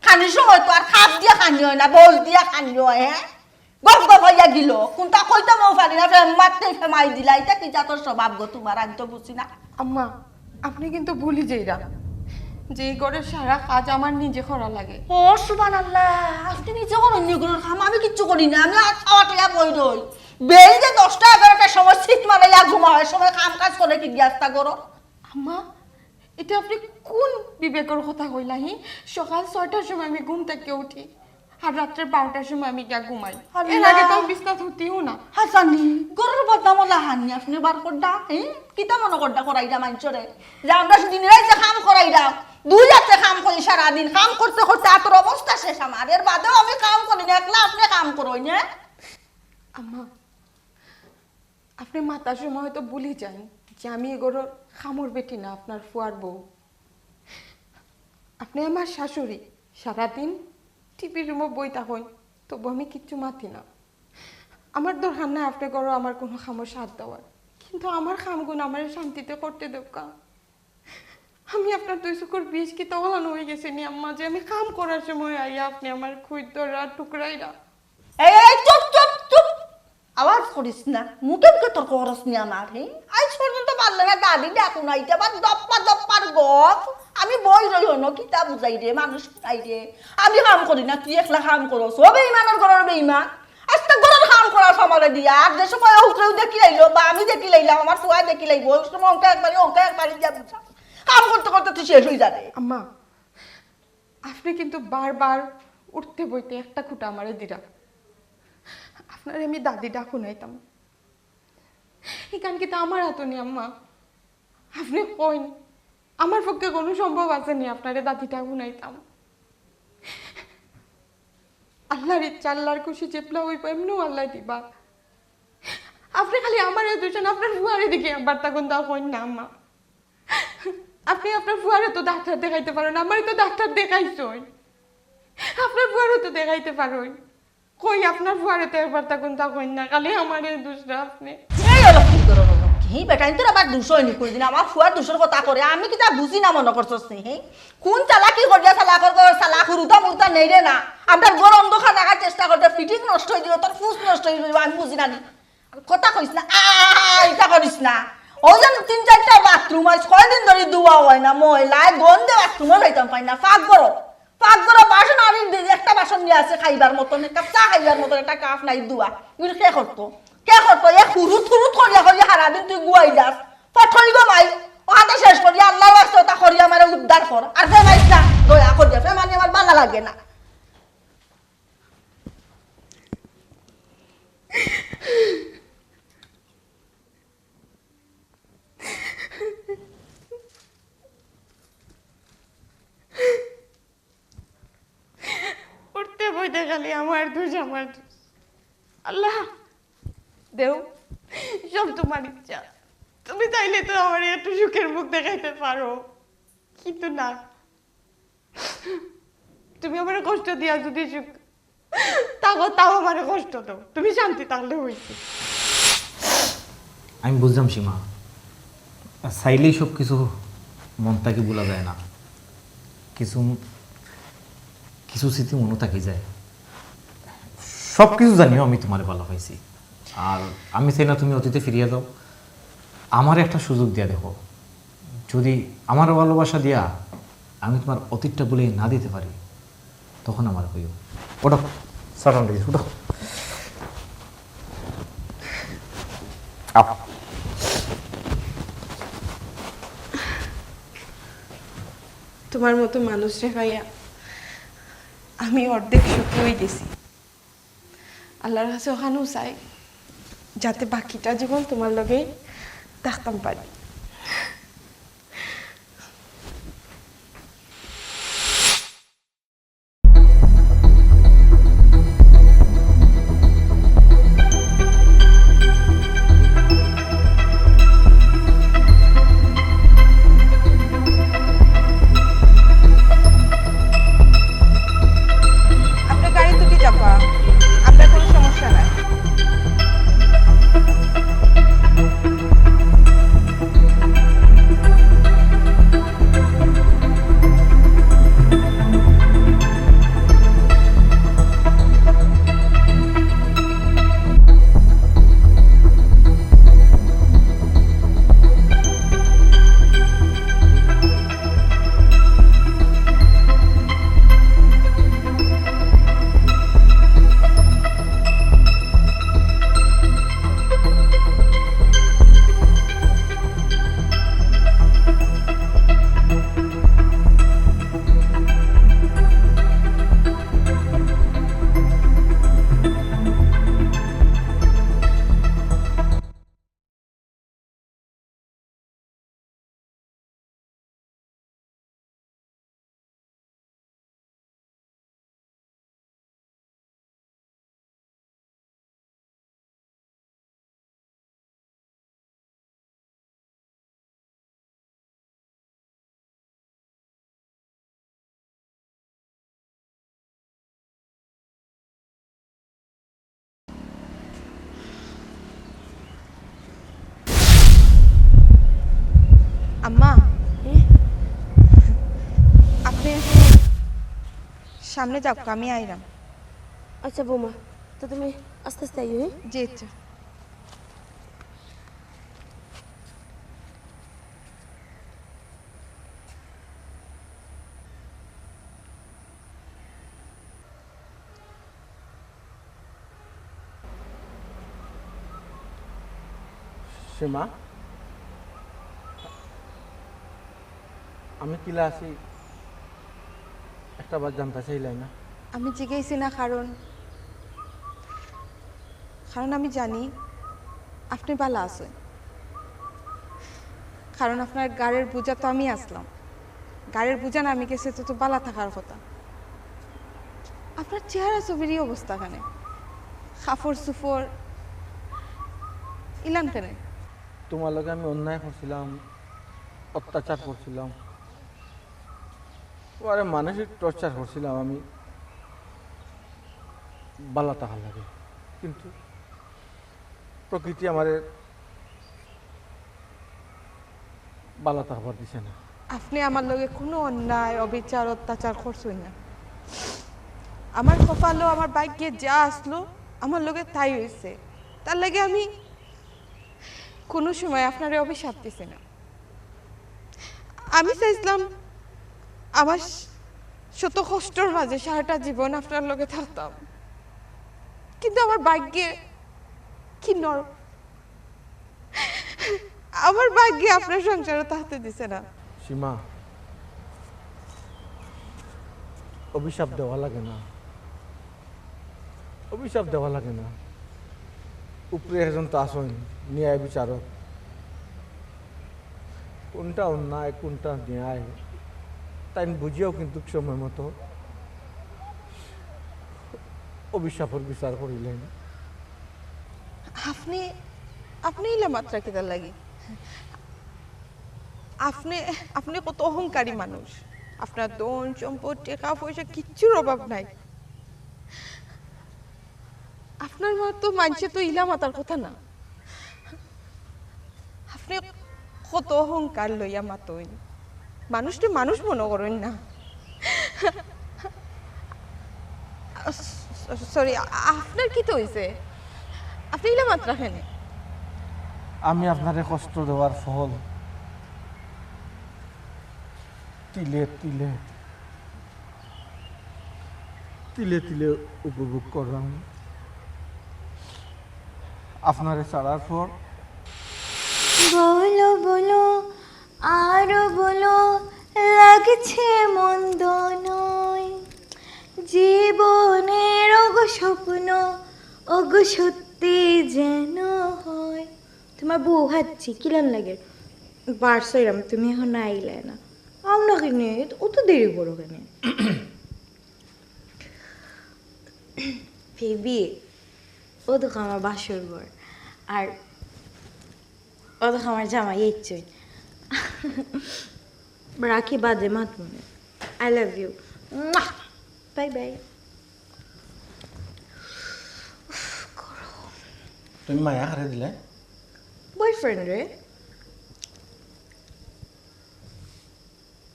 S3: খানির সময় তো আর খাপ দিয়া খানি হয় না বল দিয়া খানি হয় হ্যাঁ গপ গপ হইয়া গিল কোনটা কইতে মো পারি না ফেম মারতে ফেমাই দিলা এটা কি জাতর স্বভাব গো তোমার আমি তো বুঝি না।
S2: আম্মা আপনি কিন্তু ভুলি যাইরা যে এই ঘরের সারা কাজ আমার নিজে করা লাগে।
S3: ও সুবহানাল্লাহ আপনি নিজে করেন নিগুলোর কাম আমি কিচ্ছু করি না আমি আর খাওয়া টাকা বই রই বেল যে 10টা 11টার সময় শীত মারাইয়া ঘুমা হয় সময় কাম কাজ করে কি গ্যাসটা করো।
S2: আম্মা এটা আপনি কোন বিবেকের কথা কইলাহি? সকাল 6টার সময় আমি ঘুম থেকে উঠি আর রাত্রে 12টার সময় আমি গিয়া ঘুমাই। এর আগে তো বিছনা উঠিও না।
S3: হাসানি গরুর বদনামলা হানি আপনি বার করডা কিতা মনে করডা করাইডা মাঞ্চরে যে আমরা দিন রাইতে কাম করাইডা 2 রাতে কাম করি সারাদিন কাম করতে করতে আতর অবস্থা শেষ আমার এর বাদেও আমি কাম করি না একলা আপনি কাম করোই না।
S2: আম্মা আপনি মাতার সময় হয়তো ভুলি যান যে আমি এগোর খামর বেটি না আপনার ফুয়ার বউ। আপনি আমার শাশুড়ি সারাদিন টিভির রুমে বই থাকেন তবু আমি কিচ্ছু মাতি না। আমার দরকার নাই আপনি করো আমার কোনো খামর সাথ দেওয়ার, কিন্তু আমার খামগুণ আমার শান্তিতে করতে দোকা। আমি আপনার 2 চোখের বিষ কি তখন হয়ে গেছে নি আম্মা যে আমি কাম করার সময় আইয়া আপনি আমার খুঁড়া টুকরাইরা।
S3: এই চুপ চুপ চুপ আওয়াজ করিস না মুখে মুখে তর্ক করস নি আমার আজ পর্যন্ত পারলে না দাদি ডাকু না এটা বাদ দপ্পা দপ্পার গপ আমি বই রই হন কিতা বুঝাই রে মানুষ বুঝাই রে আমি কাম করি না তুই একলা কাম করস ও বেঈমানের ঘরের বেঈমান আজকে ঘরের কাম করার সময় দিয়া আর যে সময় উঠলেও দেখি লাইলো বা আমি দেখি লাইলাম আমার ফুয়া দেখি লাইব ওই সময় অঙ্কা একবারই যা বুঝা কাম করতে করতে তুই শেষ হয়ে যাবে।
S2: আম্মা আপনি কিন্তু বারবার উঠতে বইতে একটা খুঁটা আমারে দিরা। আপনার আমি দাদি ডাকু নাইতাম এখান কি তা আমার হাত নি আম্মা? আপনি কইন আমার পক্ষে কোনো সম্ভব আছে নি আপনারে দাদি ডাকু নাইতাম? আল্লাহর ইচ্ছা আল্লাহর খুশি চেপলা হইব এমনিও আল্লাহ দিবা। আপনি খালি আমার দুজন আপনার ফুয়ারে দিকে একবার তখন তা কইন না আম্মা। আপনি আপনার ফুয়ারে তো ডাক্তার দেখাইতে পারেন, আমারই তো ডাক্তার দেখাইছই। আপনার ফুয়ারে তো দেখাইতে পারেন, কই আপনার ফুয়ারে তো একবার তখন তা কইন না খালি আমার দুসরা আপনি।
S3: এই হলো কি করো কি বেটা তোর আবার 200 নি কই দিন আমার ফুয়া 200 কথা করে আমি কি তা বুঝি না মনে করছস নি কোন চালাকি করিয়া চালাকর চালাক হুরুতা মুরতা নেই রে না আমরা ঘর অন্ধকার রাখার চেষ্টা করতে ফিটিং নষ্ট হয়ে দিও তোর ফুস নষ্ট হয়ে যাবে আমি বুঝি না নি কথা কইস না এটা করিস না ও যেন 3-4টা বাথরুম আজ কয়দিন ধরে ধোয়া হয় না ময়লায় গন্ধে বাথরুমে যাইতাম পাই না পাক করো বাসন আর একটা বাসন নিয়ে আছে খাইবার মতন একটা চা খাইবার মতন একটা কাপ নাই ধোয়া এগুলো কে করতো এ হুরুত করিয়া করিয়া সারাদিন তুই গুয়াই যাস পঠই গো মাই ওটা শেষ করি আল্লাহর বাস্তে ওটা করিয়া আমার উদ্ধার কর আর ফেমাইস না দয়া করিয়া ফেমানি আমার ভালো লাগে না।
S2: উঠতে বইতে খালি আমার দোষ আল্লাহ দেও সব তোমার ইচ্ছা। তুমি চাইলে তো আমার একটু সুখের মুখ দেখাইতে পারো, কিন্তু না তুমি আমার কষ্ট দিয়া যদি সুখ তাও আমার কষ্ট দাও, তুমি শান্তি তাহলে হইছে।
S5: আমি বুঝলাম সীমা, চাইলেই সব কিছু মনটাকে বলা যায় না, কিছু কিছু স্মৃতি মনে থাকি যায়। সব কিছু জানিও আমি তোমার ভালো পাইছি, আর আমি চাই না তুমি অতীতে ফিরিয়ে দাও। আমার একটা সুযোগ দিয়া দেখো, যদি আমার ভালোবাসা দিয়া আমি তোমার অতীতটা বলে না দিতে পারি তখন আমার হইও। ওটা সাটান দিস ওটা
S2: তোমার মতো মানুষ রে ভাইয়া আমি অর্ধেক সুখী হয়ে গেছি। আল্লাহর কাছে ওখানেও চাই যাতে বাকিটা জীবন তোমার লগে থাকতাম পারি। আপনার গাড়ি দুটি চাপা, আপনার কোনো সমস্যা নাই। আম্মা আপনি সামনে যাও, আমি আইলাম।
S6: আচ্ছা বৌমা, তো তুমি আস্তে আস্তে আইও। হ্যাঁ
S2: জি আচ্ছা।
S1: সীমা, আমি কিলা আছি একটা বার জানতে চাইলাই না?
S2: আমি জিজ্ঞেসি না কারণ আমি জানি আপনি ভালো আছেন, কারণ আপনার গাড়ির বোঝা তো আমি আসলাম, গাড়ির বোঝা না আমি গেছে তো ভালো থাকার কথা। আপনার চেহারা ছবিরই অবস্থা খানে, কাপড় সুফর ইলান কেন?
S1: তোমার লগে আমি অন্যায় করছিলাম, অত্যাচার করছিলাম, আরে মানসিক টর্চার করছিলাম আমি বালা টাকা লাগে, কিন্তু প্রকৃতি আমারে বালা টাকাবার দিছে না।
S2: আপনি আমার লগে কোনো অন্যায় অবিচার অত্যাচার করছেন না। আমার কপালও আমার ভাগ্যে যা আসলো আমার লগে তাই হয়েছে, তার লাগে আমি কোনো সময় আপনারে অভিশাপ দিছি না। আমি চাইছিলাম আমার শত কষ্টর মাঝে সারাটা জীবন আপনার লগে থাকতাম, কিন্তু আমার ভাগ্যে কি আমার ভাগ্যে আপনার সংসারে থাকতে দিছে না।
S1: সীমা, অভিশাপ দেওয়া লাগে না, অভিশাপ দেওয়া লাগে না। উপরে একজন তো আসেন ন্যায় বিচারক, কোনটা অন্যায় কোনটা ন্যায় তাই বুঝিয়াও কিন্তু সময় মতো অভিশাপের বিচার করিলেন।
S2: আপনি আপনি ইলা মাত্রা কিতার লাগি? আপনি কত অহংকারী মানুষ, আপনার ধন সম্পদ টাকা পয়সা কিচ্ছুর অভাব নাই। আপনার মা তো মানছে তো ইলা মাতার কথা না। আপনি কত অহংকার লইয়া মাতইন, মানুষটা মানুষ মনে করেন না। সরি, আপনার কি তো হয়েছে? আপনি ইলা মাত্রা খেনে?
S1: আমি আপনারে কষ্ট দেওয়ার ফল তিলে তিলে তিলে তিলে উপভোগ করলাম। আপনারে ছাড়ার পর
S7: বলো বলো আরো বলো লাগছে মন্দ নয়, জীবনের অগো স্বপ্ন অগো সত্যি যেন হয়। তোমার বউ হাচ্ছি কিলান লাগে বারসাইরাম, তুমি এখন আইলে না, আও না কেন, অত দেরি করো কেন? বেবি, ও দেখো আমার বাসর ঘর, আর ও দেখো আমার জামাই ইচ্ছই। রাখি বাদে মাত মনে, I love you, bye bye.
S1: তুমি মায়া হারে দিলে?
S7: বয়ফ্রেন্ড রে।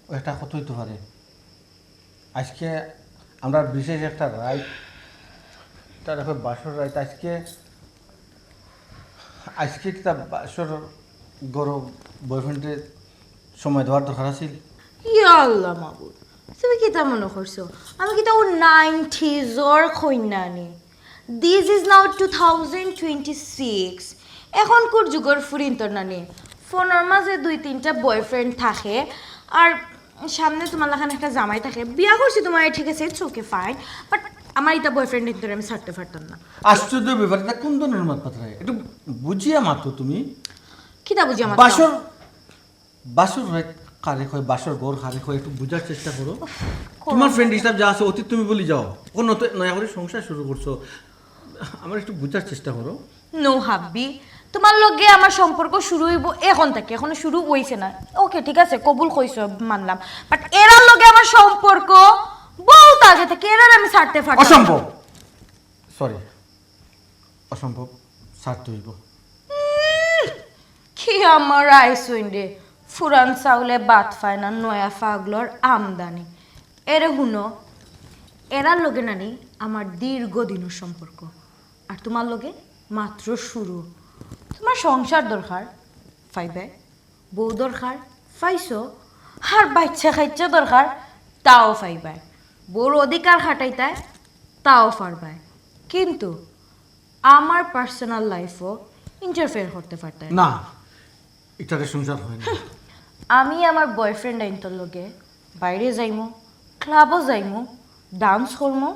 S1: ও একটা কত হইতে পারে। আজকে আমরা বিশেষ একটা রাইট, তার এখন বাসর রাইট। আজকে কি তার বাসর গরম বয়ফ্রেন্ডের সময় দেওয়ার দরকার আছিল?
S7: ইয়া আল্লাহ মাবুদ, তুমি কি তা মনে করছো আমি কি তা ও 90s কইনা নি? This is now 2026। এখনকার যুগের ফুরিন তোর নানি ফোনের মাঝে 2-3টা বয়ফ্রেন্ড থাকে, আর সামনে তোমার লাখান একটা জামাই থাকে। বিয়া করছি তোমার, ঠিক আছে, ইটস ওকে ফাইন, বাট আমার এটা বয়ফ্রেন্ড ধরে আমি ছাড়তে পারতাম না।
S1: আশ্চর্য ব্যাপার, এটা কোন ধরনের মত পাত্র? একটু বুঝিয়া মাতো তুমি।
S7: কিতা বুঝি আমার
S1: বাসর বাসর রাইট কারে কয়, বাসর ঘর কারে কয়, একটু বুঝার চেষ্টা করো। তোমার ফ্রেন্ড হিসাব যা আছে অতীত তুমি বলি যাও, কোন নয়া করে সংসার শুরু করছো, আমার একটু বুঝার চেষ্টা করো।
S7: নো হাব্বি, তোমার লগে আমার সম্পর্ক শুরু হইব এখন থেকে, এখনো শুরু হইছে না। ওকে ঠিক আছে, কবুল কইছো, মানলাম, বাট এরার লগে আমার সম্পর্ক বহুত আগে থেকে, এরার আমি ছাড়তে পারতাম না।
S1: অসম্ভব, সরি, অসম্ভব, ছাড়তে হইব।
S7: কি আমার আইসুইন রে, ফুরান চাউলে বাত পায় না, নয়া ফাগলর আমদানি। এরে হুনো, এরার লগে নানি আমার দীর্ঘদিনের সম্পর্ক, আর তোমার লগে মাত্র শুরু। তোমার সংসার দরকার, পাইবে, বউ দরকার, পাইছো, আর বাচ্চা খাইচা দরকার, তাও পাইবাই, বউর অধিকার খাটাইতায় তাও পারবাই, কিন্তু আমার পার্সোনাল লাইফও ইন্টারফেয়ার করতে পারতাই
S1: না, এটারে সংসার হয় না।
S7: আমি আমার বয়ফ্রেন্ড আইনতর লগে বাইরে যাইমু, ক্লাবও যাইমু, ডান্স করমু,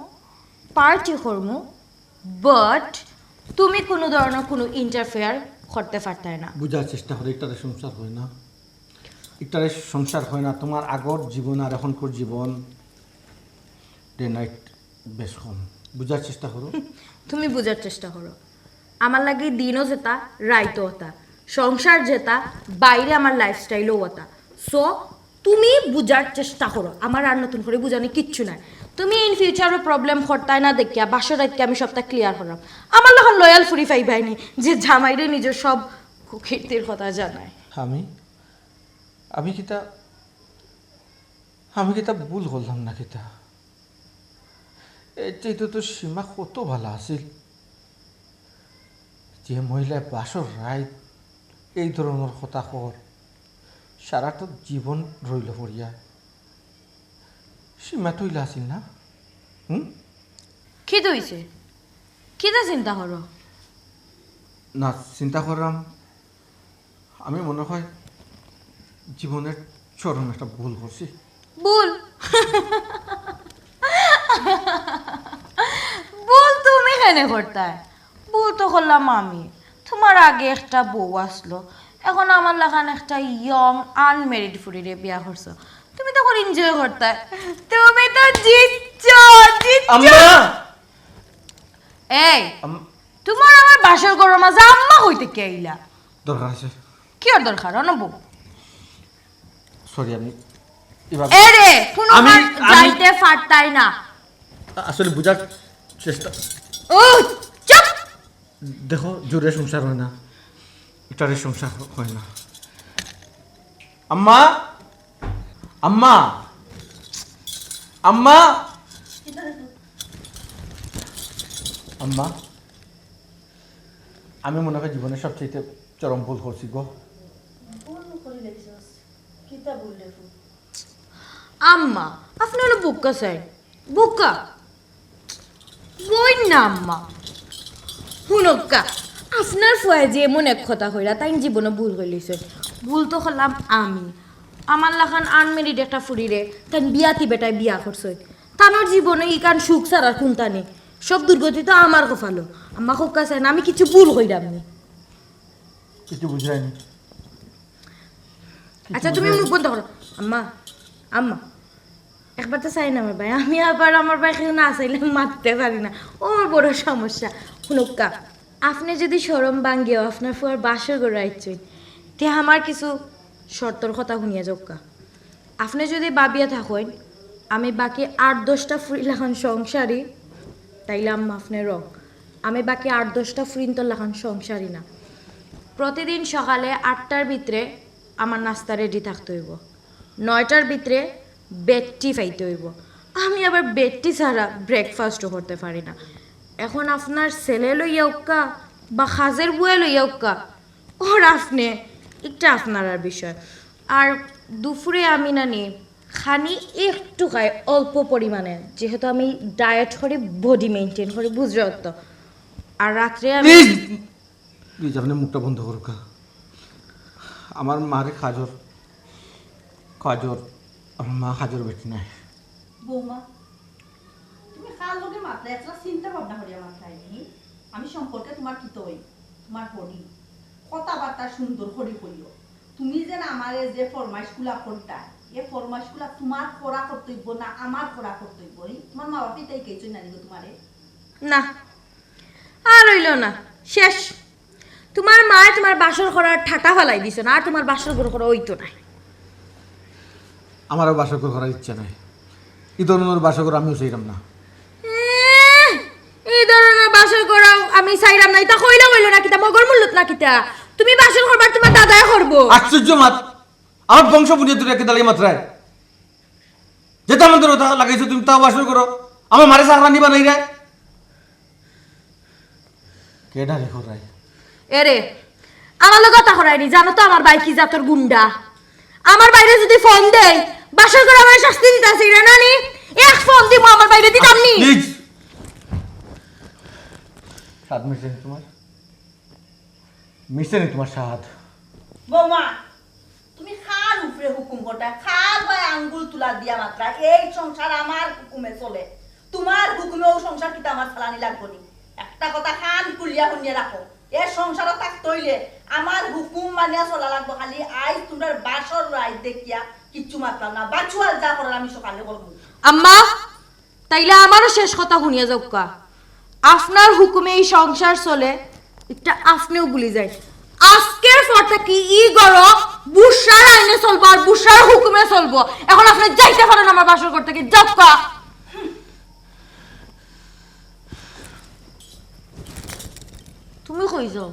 S7: পার্টি করমু, বাট তুমি কোনো ধরনের কোনো ইন্টারফেয়ার করতে পারতাই না।
S1: বুঝার চেষ্টা করো, এটারে সংসার হয় না, এটারে সংসার হয় না। তোমার আগর জীবন আর এখনকার জীবন ডে নাইট বেশ কম। বুঝার চেষ্টা করো।
S7: তুমি বুঝার চেষ্টা করো, আমার লাগে দিনও যেতা, রাইতও হতা, সংসার যেতা, বাইরে আমার লাইফস্টাইলও হতা। সো তুমি বুঝার চেষ্টা করো, আমার আর নতুন করে বুঝানি কিচ্ছু নাই। তুমি ইন ফিউচারও প্রবলেম করতাই না দেখিয়া বাসর রাতকে আমি সবটা ক্লিয়ার করলাম। আমার লখন লয়াল ফুরি ফাই পাইনি যে জামাইরে নিজের সব কীর্তির কথা জানায়।
S1: আমি কিতা ভুল করলাম না কিতা? এটাই তো সীমা কত ভালো আছিল, যে মহিলা বাসর রাইত এই ধরনের কথা কর, সারাটা জীবন রইল পড়িয়া। সীমা তৈলা আছিল না?
S7: কি হইছে? কিতা চিন্তা করো?
S1: না, চিন্তা করলাম, আমি মনে হয় জীবনের চরম একটা ভুল করছি।
S7: ভুল? ভুল তুমি কেন করতায়? ভুল তো করলাম আমি। তোমার আগে একটা বউ আসলো, এখন আমার লাগান একটা ইয়ং আনমেরিড ফুরিরে বিয়া করছো, তুমি তখন এনজয় করতে। তুমি তো জিতছো। এই তোমার আমার বাসর গরম মাঝে আম্মা হইতে কে আইলা?
S1: দরকার আছে।
S7: কি আর দরকার অনবু?
S1: সরি, আমি
S7: এরে কোনো যাইতে পারতাই না।
S1: আসলে বুঝার চেষ্টা।
S7: ও চুপ!
S1: দেখো, জোরে সংসার হয় না, এটারে সংসার হয় না। আম্মা, আম্মা, আম্মা, আম্মা, আমি মনে হয় জীবনের সবচেয়ে চরম ভুল করছি গো।
S7: আম্মা আপনি হলো বুক্কা চাই, বুক্কা বই না আম্মা। শুনক্কা, আপনার ফুয়াই যে এমন এক কথা কইরা তাই জীবনে ভুল করে লইছে। ভুল তো করলাম আমি, আমার লাখান আনমেরিড একটা ফুরিরে তাই বিয়াতি বেটায় বিয়া করছে তানোর জীবনে ইকান সুখ ছাড়ার কোনটা নেই সব দুর্গতি তো আমার কপালো আম্মা খুব কাছে না আমি কিছু ভুল কইরাম নি
S1: কিছু বুঝাইনি।
S7: আচ্ছা তুমি মুখ বন্ধ করো আম্মা আম্মা একবার তো চাই না আমার ভাই আমি আবার আমার ভাই কেউ না চাইলে মারতে পারি না ও আমার বড় সমস্যা শুনুকা আপনি যদি সরম ভাঙ্গিও আপনার ফুয়ার বাসর করে আইছেন তে আমার কিছু শর্তর কথা শুনিয়া যাওকা আপনি যদি ভাবিয়া থাকেন আমি বাকি 8-10টা ফ্রি লাখান সংসারী তাইলে আম্মা আপনি রং আমি বাকি 8-10টা ফ্রিন্তর লাখান সংসারী না প্রতিদিন সকালে 8টার ভিতরে আমার নাস্তা রেডি থাকতে হইব 9টার ভিতরে বেডটি ফাইতে হইব আমি আবার বেডটি ছাড়া ব্রেকফাস্টও করতে পারি না এখন আপনার ছেলে লইয়া উক্কা বা খাজের বুয়ে লইয়া উক্কা ওর আপনি একটা আপনার আর বিষয় আর দুপুরে আমি না নি খানি একটু খাই অল্প পরিমাণে যেহেতু আমি ডায়েট করি বডি মেনটেন করি বুঝতে তো আর রাত্রে আমি
S1: প্লিজ আপনি মুখটা বন্ধ করুক। আমার মারে খাজর খাজর আমার মা খাজর বেটি নাই।
S3: বৌমা তুমি কার লগে মাত্রা একটা চিন্তা ভাবনা করিয়া মাত্রাই নি আমি সম্পর্কে তোমার কি তৈ তোমার বডি কথাবার্তা সুন্দর করে কইও তুমি যেন আমারে যে ফরমাইশগুলা করতা এই ফরমাইশগুলা তোমার করা কর্তব্য না আমার করা কর্তব্য তোমার মা বাপি তাই কেছই না নিগো তোমারে
S7: না আর হইল না শেষ তোমার মা তোমার বাসর করার ঠাটা ফালাই দিছ না আর তোমার বাসর ঘর করা হইতো না
S1: আমারও বাসর করার ইচ্ছা নাই এই ধরনের বাসর আমিও চাইলাম না।
S7: এই ধরনের বাসর করাও আমি চাইলাম না এটা কইলা হইল না কিতা মগর মূল্যত না কিতা তুমি বাসর করবার তোমার দাদাই করবো
S1: আশ্চর্য মাত আমার বংশ বুঝিয়ে তুই রেখে দাঁড়িয়ে মাত্রায় যেটা আমাদের কথা লাগাইছো তুমি তাও বাসর করো আমার মারে সারা নিবা নাই রে কেডা রেখো রায়
S7: এরে আমার লোক কথা করায়নি জানো তো আমার ভাই কি জাতর গুন্ডা আমার বাইরে যদি ফোন দেয় বাসর করে আমার শাস্তি দিতে আছে রে নানি এক ফোন দিব আমার বাইরে দিতাম নি
S1: প্লিজ সাত মিশে তোমার মিশে নেই তোমার সাত
S3: বৌমা তুমি খার উপরে হুকুম করতা খার বা আঙ্গুল তুলা দিয়া মাত্রা এই সংসার আমার হুকুমে চলে তোমার হুকুমে ও সংসার কিতা আমার চালানি লাগবো নি একটা কথা খান কুলিয়া শুনিয়ে রাখো এ সংসার থাকতে হইলে আমার হুকুম মানিয়া চলা লাগবো খালি আজ তোমার বাসর রাই দেখিয়া কিচ্ছু মাত্রাম না বাছুয়াল যা করার আমি সকালে করবো
S7: আম্মা তাইলে আমারও শেষ কথা শুনিয়া যাওকা আপনার হুকুমে এই সংসার চলে এটা আপনিও ভুলি যায় আজকের পর থেকে ই গড় বুসার আইনে চলবো আর বুসার হুকুমে চলবো এখন আপনি যাইতে পারেন আমার বাসর করতে কি যাওকা তুমি কই যাও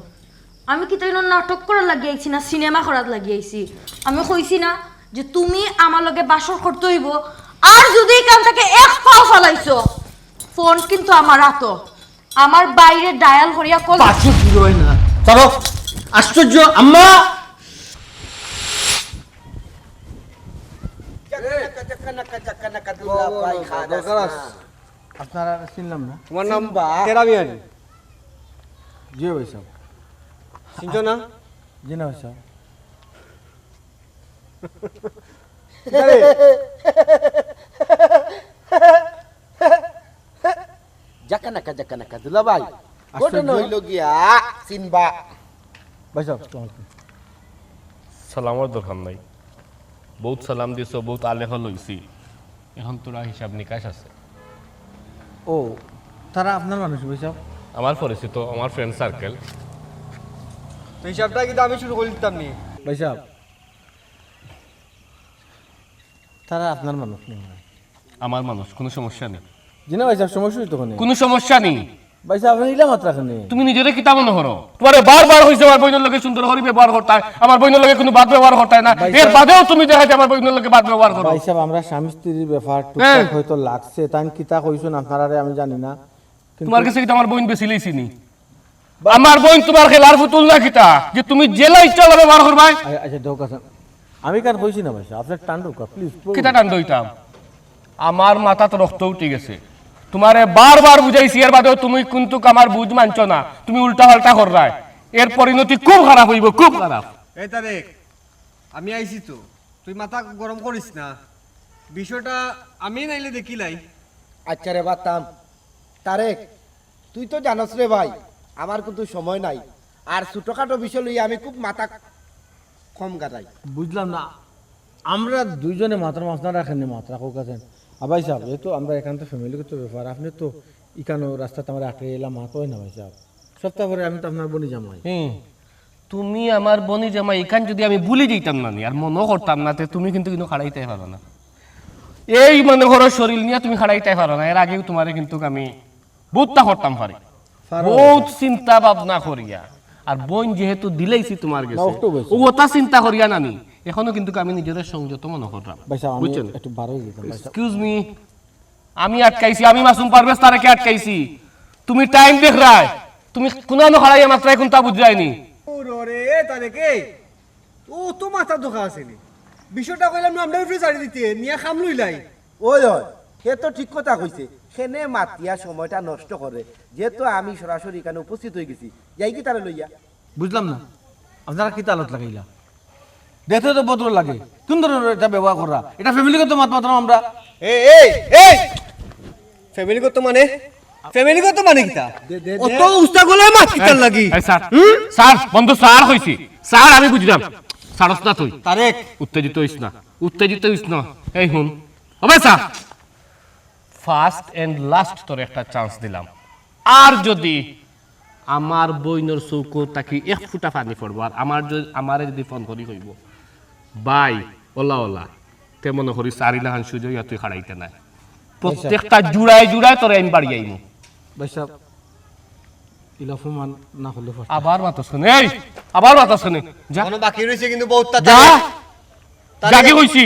S7: আমি কি তাই নাটক করার লাগিয়েছি না সিনেমা করার লাগিয়েছি আমি কইছি না যে তুমি আমার লগে বাসর করতে হইব আর যদি এখান থেকে এক পাও ফলাইছো ফোন কিন্তু আমার হাত আমার বাইরে ডায়াল করিয়া কল
S1: পাঁচশো কিলো হয় না চলো আশ্চর্য আম্মা আপনারা চিনলাম না
S8: তোমার নাম কেরা মিয়ানি
S1: জি ভাই সাহেব
S8: চিনছো না
S1: জি না ভাই সাহেব
S8: জাকানাকা দুলাভাই ঘটনা হইল গিয়া চিনবা
S1: ভাই সাহেব আসসালামু আলাইকুম।
S9: সালামর দরকার নাই বহুত সালাম দিছ বহুত আলেহ লইছি এখন তোরা হিসাব নিকাশ আছে
S1: ও তারা আপনার মানুষ ভাই সাহেব
S9: আমার পরিচিত আমার ফ্রেন্ড সার্কেল
S8: তো হিসাবটা কিন্তু আমি শুরু করে দিতাম নি
S1: ভাই সাহেব তারা আপনার মানুষ নেই
S9: আমার মানুষ কোনো সমস্যা নেই
S1: জি না ভাই সাহেব সমস্যা হইতো কোনে
S9: কোনো সমস্যা নেই
S1: ভাই সাহেব আপনি ইলা মাত্রা খানে
S9: তুমি নিজেরে কিতা মনে করো তোমার বারবার হইছে আমার বইনের লগে সুন্দর করে ব্যবহার করতে হয় আমার বইনের লগে কোনো বাদ ব্যবহার করতে হয় না এর বাদেও তুমি দেখাইতে আমার বইনের লগে বাদ ব্যবহার করো
S1: ভাই সাহেব আমরা স্বামী স্ত্রীর ব্যাপার টুকটাক হয়তো লাগছে তাই কিতা কইছেন আপনারা আমি জানি না কিন্তু
S9: তোমার কাছে কিতা আমার বইন বেশি লইছি নি আমার বইন তোমার খেলার পুতুল না কিতা যে তুমি জেলা ইচ্ছা ব্যবহার করবাই
S1: আচ্ছা দেখ কথা আমি কার কইছি না ভাই সাহেব আপনার টান ঢোকা প্লিজ
S9: কিতা টান দইতাম আমার মাথা তো রক্ত উঠে গেছে তোমারে বারবার বুঝাইছি এর বাদেও তুমি কিন্তু আমার বুঝ মানছো না তুমি উল্টা পাল্টা কররাই এর পরিণতি খুব খারাপ হইব খুব খারাপ
S8: এই তারেক আমি আইছি তো তুই মাথা গরম করিস না, বিষয়টা আমি নাইলে দেখিলাই।
S10: আচ্ছা রে বাতাম তারেক, তুই তো জানোস রে ভাই আমার কিন্তু সময় নাই, আর ছোটখাটো বিষয় লইয়া আমি খুব মাথা কম কাটাই।
S4: বুঝলাম না, আমরা দুইজনে মাত্র মাথা রাখেন মাত্রা রাখো কাছেন আবাই সাহেব, এই তো আমরা এখান তো ফ্যামিলিগত ব্যাপার, আপনি তো ইকানো রাস্তাতে আমরা আটকে এলাম মাতো হয় না ভাই সাহেব, সপ্তাহ পরে আমি তো আপনার বনি জামাই।
S9: তুমি আমার বনি জামাই, এখান যদি আমি ভুলে যেতাম না নি আর মনও করতাম না, তে তুমি কিন্তু কিন্তু খাড়াইতে পারো না। এই মানে ঘরের শরীর নিয়ে তুমি খাড়াইতে পারো না। এর আগেও তোমারে কিন্তু আমি বহুতটা করতাম পারি, বহুত চিন্তা ভাবনা করিয়া, আর বোন যেহেতু দিলেইছি তোমার গেছে ও ওটা চিন্তা করিয়া নানি, এখনো কিন্তু আমি নিজেদের সংযত মনে করলাম। বুঝছেন?
S4: একটু বারো দিতাম।
S9: এক্সকিউজ মি, আমি আটকাইছি, আমি মাসুম পারভেজ তারেকে আটকাইছি, তুমি টাইম দেখ রায়, তুমি কোনানো খাড়াইয়া মাত্রায় কোনটা বুঝ যায়নি।
S8: ওরে তারেকে, ও তো মাথা ধোকা আসেনি, বিষয়টা কইলাম না আমরা ফ্রি ছাড়ি দিতে নিয়া খাম লইলাই।
S10: ওই সে তো ঠিক কথা কইছে, সেনে মাতিয়া সময়টা নষ্ট করে, যেহেতু আমি সরাসরি এখানে উপস্থিত হয়ে গেছি, যাই কি তারা লইয়া।
S4: বুঝলাম না আপনারা কি তালত লাগাইলা, দেখতে তো বদল লাগে, কোন ধরনের এটা ব্যবহার করা, এটা ফ্যামিলিগত মাত মাত্র আমরা।
S8: ফ্যামিলিগত মানে, ফ্যামিলিগত মানে কিটা অত উস্তা গলে মাছ কিটার লাগি।
S9: এই স্যার, স্যার বন্ধু, স্যার হইছি, স্যার আমি বুঝলাম, সারস না তুই
S8: তারেক
S9: উত্তেজিত হইস না, উত্তেজিত হইস না। এই হুন হবে স্যার, ফার্স্ট এন্ড লাস্ট তোর একটা চান্স দিলাম, আর যদি আমার বইনের চৌকো তাকি এক ফুটা পানি পড়বো, আর আমারে যদি ফোন করি কইব বাই ওলা ওলা, তে মনে করি 4 লাখ সুযোগ তুই খাড়াইতে নাই, প্রত্যেকটা জুড়ায় জুড়ায় তোর আমি বাড়ি যাইমু।
S4: ভাই সাহেব ইলাফমান না হলে
S9: আবার মাথা শুনে, এই আবার মাথা শুনে, যা
S8: কোনো বাকি রইছে কিন্তু বহুত
S9: যা, জাগে কইছি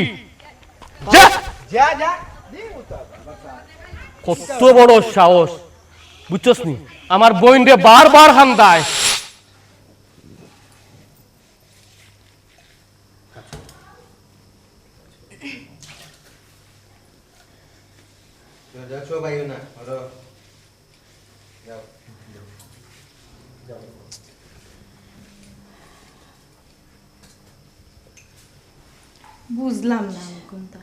S9: যা।
S10: যা যা
S9: কত বড় সাহস, বুঝছস নি, আমার বোন রে বারবার হামদায়।
S7: বুঝলাম না আমি কোনটা,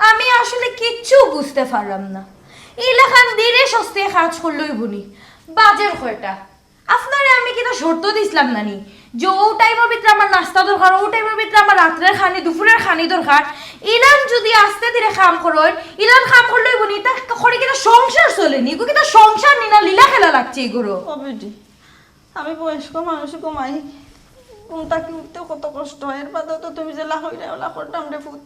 S7: আমি আসলে কিচ্ছু বুঝতে পারলাম না। এলাকান ধীরে সস্তে কাজ করলই বুনি বাজের কয়টা, আপনারে আমি কিন্তু শর্ত দিছিলাম নানি যে ও টাইমের ভিতরে আমার নাস্তা দরকার, ও টাইমের ভিতরে আমার রাত্রের খানি দুপুরের খানি দরকার, ইলান যদি আস্তে ধীরে কাম করো, ইলান কাম করলই বুনি তা করে কিন্তু সংসার চলেনি, এগো কিন্তু সংসার নি না লীলা খেলা লাগছে এগুলো।
S2: অবেডি আমি বয়স্ক মানুষ কমাই কোনটা কি উঠতে কত কষ্ট হয়, এর বাদেও তো তুমি যে লাহইরা ওলা করতাম রে ফুট,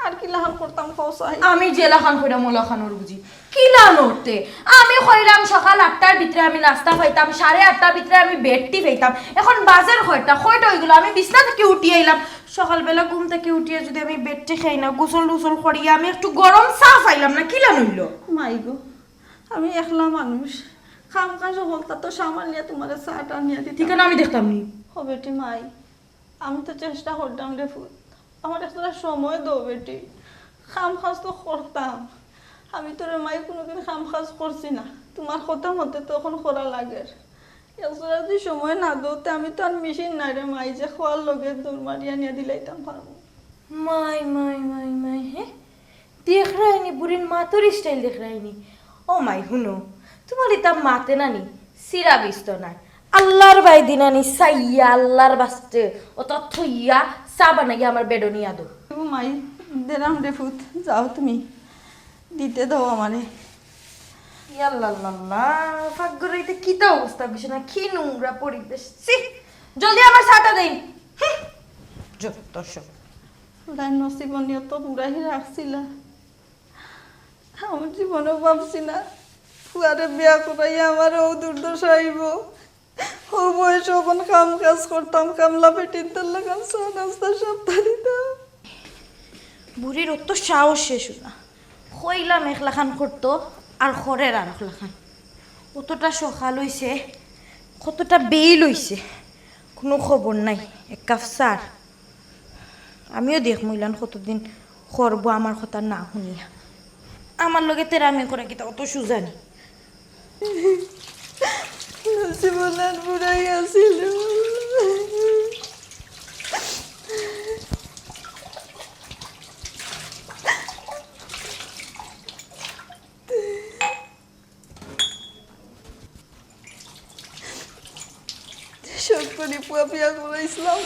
S2: আর কি লাহান করতাম কৌসাই।
S7: আমি জেলা খান কইরা মোলা খানোর বুঝি কি লান উঠতে, আমি কইলাম সকাল 8টার ভিতরে আমি নাস্তা পাইতাম, 8:30টার ভিতরে আমি বেডটি পাইতাম, এখন বাজার কয়টা হইগুলো আমি বিছনা থেকে উঠি আইলাম, সকালবেলা ঘুম থেকে উঠিয়ে যদি আমি বেডটি খাই না, গোসল টুসল করিয়া আমি একটু গরম চা পাইলাম না, কি লান হইল।
S2: মাই গো, আমি একলা মানুষ, খাম কাজ হলতা তো সামাল নিয়ে তোমার চাটা নিয়ে দিতে
S7: ঠিক আছে আমি দেখতাম নি।
S2: ও বেটি মাই, আমি তো চেষ্টা করতাম রে ফুট, আমার একটা সময় দাও বেটি, খাম খাজ তো করতাম, আমি তোর মাই কোনোদিন খাম খাজ করছি না, তোমার কথা মতে তো এখন করা লাগে, একটা যদি সময় না দৌতে আমি তো আর মেশিন নাই রে মাই যে খোয়ার লগে দৌড় মারিয়া নিয়ে দিলাইতাম পারবো।
S7: মাই মাই মাই মাই, হ্যাঁ দেখ রাইনি বুড়ির মাতুর স্টাইল দেখ রাইনি। ও মাই হুনো, তোমার এটা মাতে নানি সিরা বিস্ত না, আল্লাহর বাই দিনানি সাইয়া আল্লাহর বাস্তে ও তো থইয়া চা বানাইয়া আমার বেডো নিয়া দো।
S2: ও মাই দেরাম রে ফুট, যাও তুমি দিতে দাও আমারে।
S7: ইয়াল্লাল্লাহ, ভাগ্যের এটা কিতা অবস্থা, কিছু না কি নোংরা পরিবেশ, সি জলদি আমার চাটা দেই। যত সব
S2: লাইন নসিবনিয়া তো পুরাই রাখছিলা, আমার জীবনেও ভাবছি না ফুয়ারে বিয়া করাইয়া আমার ও দুর্দশা আইব, ও বয়স ওখান কাম কাজ করতাম, কামলা পেটিন তার লাগান চা নাস্তা সপ্তাহ দিতাম।
S7: বুড়ির অত সাহস শেষ না, হইলাম 1 লাখান করতো আর খরের আর 1 লাখান, কতটা সকাল হইছে কতটা বেইল হইছে কোনো খবর নাই, 1 কাপ চার আমিও দেখ মইলান কতদিন করবো আমার কথা না শুনিয়া, আমার লগে তেরামি করা কিতা অত সুজানি।
S2: নসিবনার বুড়াই আসিল, সত্যি পুয়া পিয়া করে ইসলাম।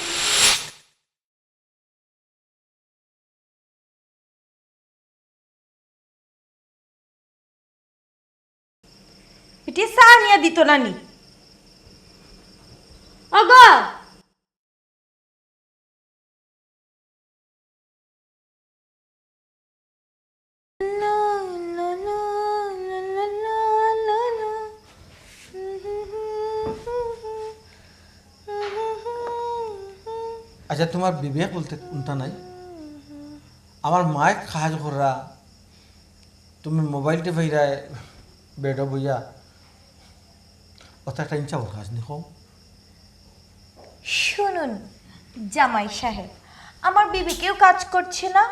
S7: এটি চা নিয়ে দিত নানি। আগা
S1: আচ্ছা তোমার বিবেক বলতে কোনটা নাই? আমার মায়ের কাজ করা, তুমি মোবাইল টিপাইরায় বেড বইয়া অত একটা ইচ্ছা ওর কাজ নিখো।
S7: শুনুন জামাই সাহেব, আমার বিবেকেও কাজ করছে না,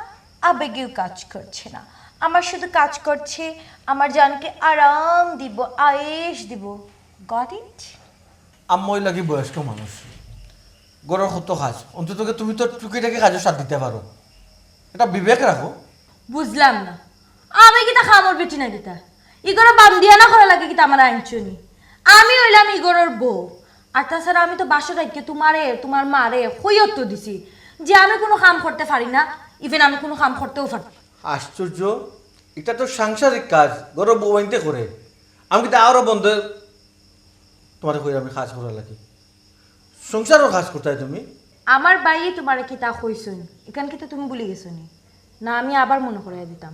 S7: আবেগেও কাজ করছে না। আমার শুধু কাজ করছে আমার জানকে আরাম দিব, আয়েশ দিব। Got it?
S1: আম্মই লাগি বয়স্ক মানুষ, গরর কত কাজ, অন্তত তুমি তো টুকিটাকে কাজও সাথ দিতে পারো। এটা বিবেক রাখো।
S7: বুঝলাম না, আমি কিতা খামর বেটি না কিতা ইগোরা বান্দিয়া না করা লাগে কিতা আমার আইনচনি। আমি হইলাম ইগোরর বউ, আর তাছাড়া আমি তো বাসা রাখকে তোমার মারে হইয়ত দিছি যে আমি কোনো কাম করতে পারি না, ইভেন আমি কোনো কাম করতেও পারি না।
S1: আশ্চর্য, এটা তো সাংসারিক কাজ, গরব বউ আনতে করে। আমি কিন্তু আরও বন্ধ তোমার কই আমি কাজ করা লাগি, সংসারও কাজ করতে হয় তুমি।
S7: আমার বাইয়ে তোমার কিতা কইছুন, এখান কিতা তুমি ভুলে গেছো নি? না আমি আবার মনে করাই দিতাম।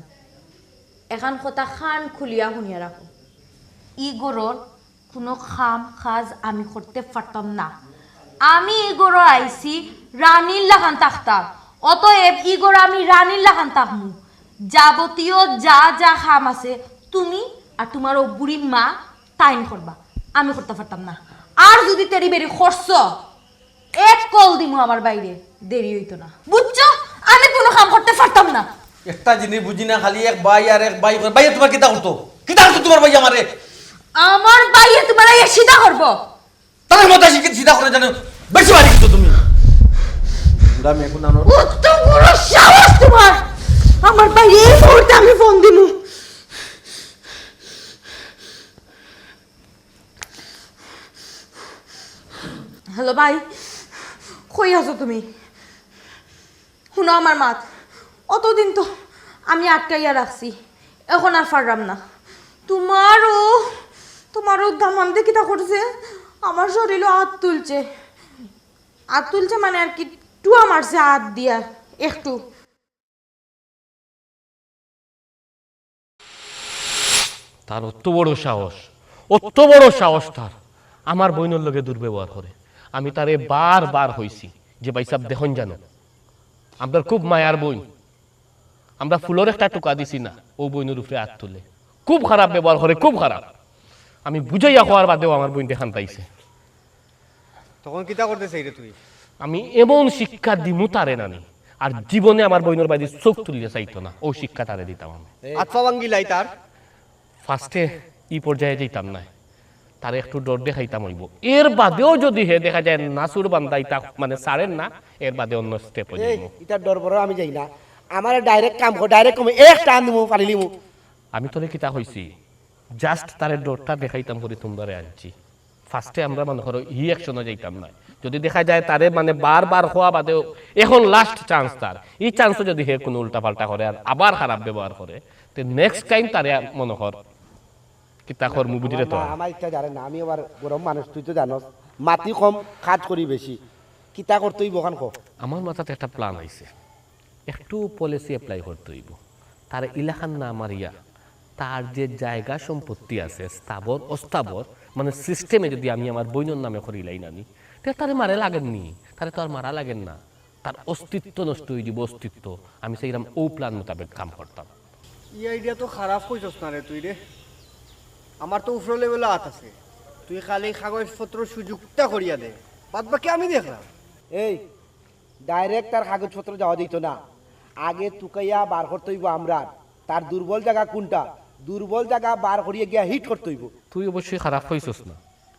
S7: এখন কথা খান খুলিয়া শুনিয়া রাখো, ইগোরর কোনো খাম কাজ আমি করতে পারতাম না। আমি ইগোরর আইছি রানীর লাগান থাকতাম, অতএব ইগোর আমি রানীর লাগান থাকমু। যাবতীয় যা যা খাম আছে তুমি আর তোমার ও বুড়ি মা তাইন করবা, আমি করতে পারতাম না। আর যদি তেরি বেরি খরচ এক কল দিমু আমার বাইরে, দেরি হইতো না, বুঝছো? আমি কোনো কাম করতে পারতাম না।
S1: একটা জিনিস বুঝি না, খালি এক ভাই আর এক ভাই ভাই তোমার কিতা করতো, কিতা করতো তোমার ভাই আমারে?
S7: আমার বাইরে তোমার এই সিধা করব,
S1: তার মতো শিখে সিধা করে জানো, বেশি বাড়ি কিন্তু তুমি। আমি এখন আনো
S7: কত বড় সাহস তোমার! আমার বাইরে এই মুহূর্তে আমি ফোন দিমু। হ্যালো ভাই, কই আছো তুমি? শুনো আমার মাত, অতদিন তো আমি আটকাইয়া রাখছি, এখন আর পারলাম না। তোমারও দামান দেখি তা করছে, আমার শরীরও হাত তুলছে মানে আর কি টুয়া মারছে হাত দিয়া একটু।
S9: তার অত বড় সাহস তার আমার বইনের লগে দুর্ব্যবহার করে। আমি তারে বারবার হইছি যে ভাই সাহেব দেখুন জানো, আমরা খুব মায়ার বই, আমরা ফুলের একটা টুকা দিছি না, ও বইনের উপরে হাত তুলে খুব খারাপ ব্যবহার করে, খুব খারাপ। আমি বুঝাইয়া হওয়ার বাদেও আমার বইন দেখান পাইছে।
S8: তখন কিতা করতে চাই রে তুই?
S9: আমি এমন শিক্ষা দিমু তারে নানি, আর জীবনে আমার বইনের বাইরে চোখ তুলিয়ে চাইতো না, ও শিক্ষা তারে দিতাম আমি।
S8: আতফা ভাঙ্গিলাই তার
S9: ফার্স্টে ই পর্যায়ে যেতাম না, তার একটু ডর দেখাইতাম হইব। এর বাদেও যদি হে দেখা যায় নাসুর বান্দাইতা মানে সারেন না, এর বাদে অন্য স্টেপ হয়ে যাইব।
S10: এটা ডর বড় আমি যাই না, আমার ডাইরেক্ট কাম কর, ডাইরেক্ট কমে এক টান দিমু পারিলিমু।
S9: আমি তোরে কিতা হইছি, জাস্ট তারে ডরটা দেখাইতাম করে তোমরা আনছি। ফার্স্টে আমরা মনে করো ই অ্যাকশনে যাইতাম না, যদি দেখা যায় তারে মানে বারবার হওয়া বাদেও এখন লাস্ট চান্স তার, এই চান্সও যদি হে কোনো উল্টাপাল্টা করে আর আবার খারাপ ব্যবহার করে, তো নেক্সট টাইম তারে মনে কর কিতা কর মুভি দিলে তো।
S10: আমার ইচ্ছা জানে না, আমি আবার গরম মানুষ, তুই তো জানোস, মাটি কম কাজ করি বেশি, কিতা করতেই বখান কো।
S9: আমার মাথাতে একটা প্ল্যান আইছে, একটু পলিসি অ্যাপ্লাই করতে হইব। তার ইলাকার না মারিয়া তার যে জায়গা সম্পত্তি আছে স্থাবর অস্থাবর মানে সিস্টেমে যদি আমি আমার বইনের নামে করিলাই নানি, তারে মারে লাগেননি, তারে তো আর মারা লাগেন না, তার অস্তিত্ব নষ্ট হয়ে যাব, অস্তিত্ব। আমি সেইরকম ও প্ল্যান মোতাবেক কাম করতাম।
S8: এই আইডিয়া তো খারাপ কইছস না রে তুই রে। আমার তো উপর লেভেলে হাত আছে, তুই খালি কাগজপত্র সুযোগটা করিয়া দে, বাদ বাকি আমি দেখলাম।
S10: এই ডাইরেক্ট তার কাগজপত্র যাওয়া দিত না, আগে তুকাইয়া বার করতে হইব আমরা, তার দুর্বল জায়গা কোনটা, দুর্বল জায়গা বার করিয়া গিয়া হিট করতে হইব।
S9: তুই অবশ্যই খারাপ হইছস না,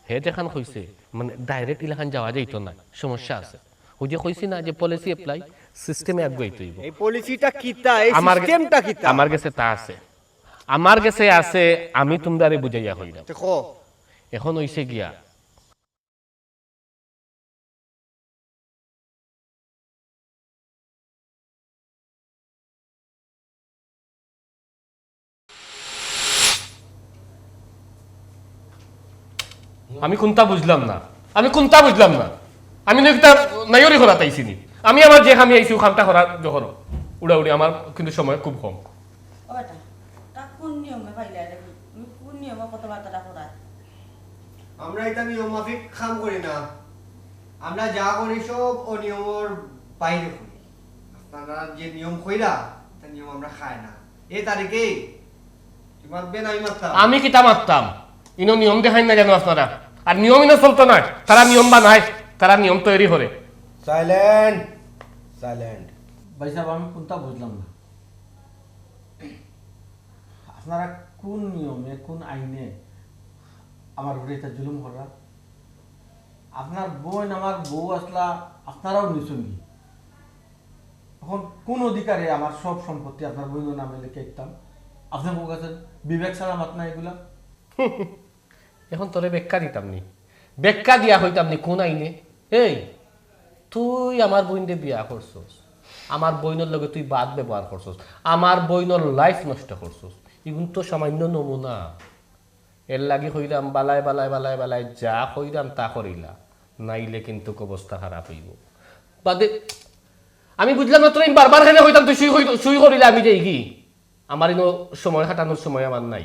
S9: হে যেখান হইছে মানে ডাইরেক্ট ইলাখান যাওয়া যাইত না, সমস্যা আছে। ওই যে কইছি না যে পলিসি অ্যাপ্লাই সিস্টেমে আগাইতে হইব।
S8: এই পলিসিটা কিতা, এই সিস্টেমটা কিতা?
S9: আমার কাছে তা আছে, আমার কাছে আছে, আমি তোমরা বুঝাইয়া হইলাম।
S8: দেখো
S9: এখন হইছে গিয়া আমি কোনটা বুঝলাম না আমি একটা নাইরি করা তাইছিনি আমি আমার যে খামি আইছি ও খামটা করা যখন উড়াউড়ি আমার কিন্তু সময় খুব কম
S11: ও বেটা তা কোন নিয়মে পাইলে তুমি কোন নিয়মে কথাবার্তাটা করায়
S8: আমরা এটা নিয়ম মাফিক কাম করি না আমরা যা করি সব অনিয়মের বাইরে করি আপনারা যে নিয়ম কইরা তা নিয়ম আমরা খাই না এই তারিখে তুই মাতবেন আমি মারতাম
S9: আমি কিতা মারতাম ইনো নিয়ম দেখাই না জানো আপনারা আর নিয়ম ইনো চলতো না তারা নিয়ম বানায় তারা নিয়ম তৈরি করে
S10: সাইলেন্ট সাইলেন্ট
S1: ভাই সাহেব আমি কোনটা বুঝলাম না আপনারা কোন নিয়মে কোন আইনে আমার উপরে এটা জুলুম করা আপনার বোন আমার বউ আসলা আপনারাও নিছুন কি এখন কোন অধিকারে আমার সব সম্পত্তি আপনার বোনের নামে লিখে দিতাম আপনি বউ কাছে বিবেক ছাড়া মাত না এগুলা
S9: এখন তোরে বেক্কা দিতাম নি বেক্কা দিয়া হইতাম নি কোন আইনে এই তুই আমার বইনরে বিয়া করছস আমার বইনের লগে তুই বাদ ব্যবহার করছস আমার বইনের লাইফ নষ্ট করছস এগুন তো সামান্য নমুনা এর লাগি হইলাম বালায় বালায় বালায় বালায় যা হইলাম তা করিলা নাইলে কিন্তু অবস্থা খারাপ হইব বাদে আমি বুঝলাম না তোর বারবার খেলে হইতাম তুই শুই করিলে আমি যাই কি আমার ইনো সময় হাঁটানোর সময় আমার নাই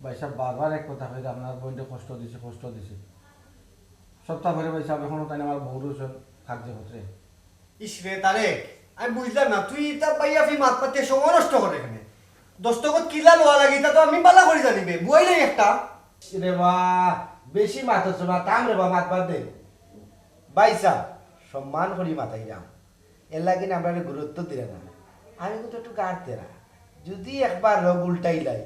S1: ভাই সাহেব বারবার এক কথা হইলে আপনার বোনটা কষ্ট দিছে সপ্তাহ ভরে ভাই সাহেব এখনো তাই আমার বউ রয়েছেন কার্য হচ্ছে
S8: ইসরে তারেক আমি বুঝলাম না তুই এটা পাইয়া ফি মাত পাতে সময় নষ্ট করে এখানে দস্তখত কিলা লোয়া লাগি তা তো আমি বালা করে জানিবে বুয়াই নাই একটা
S10: রে বা বেশি মাথা চোবা তাম রে বা মাত বাদ দে বাইসা সম্মান করি মাথায় যাম এর লাগে আমরা গুরুত্ব দিলে না আমি কিন্তু একটু গাড়তে না যদি একবার রোগ উল্টাইলাই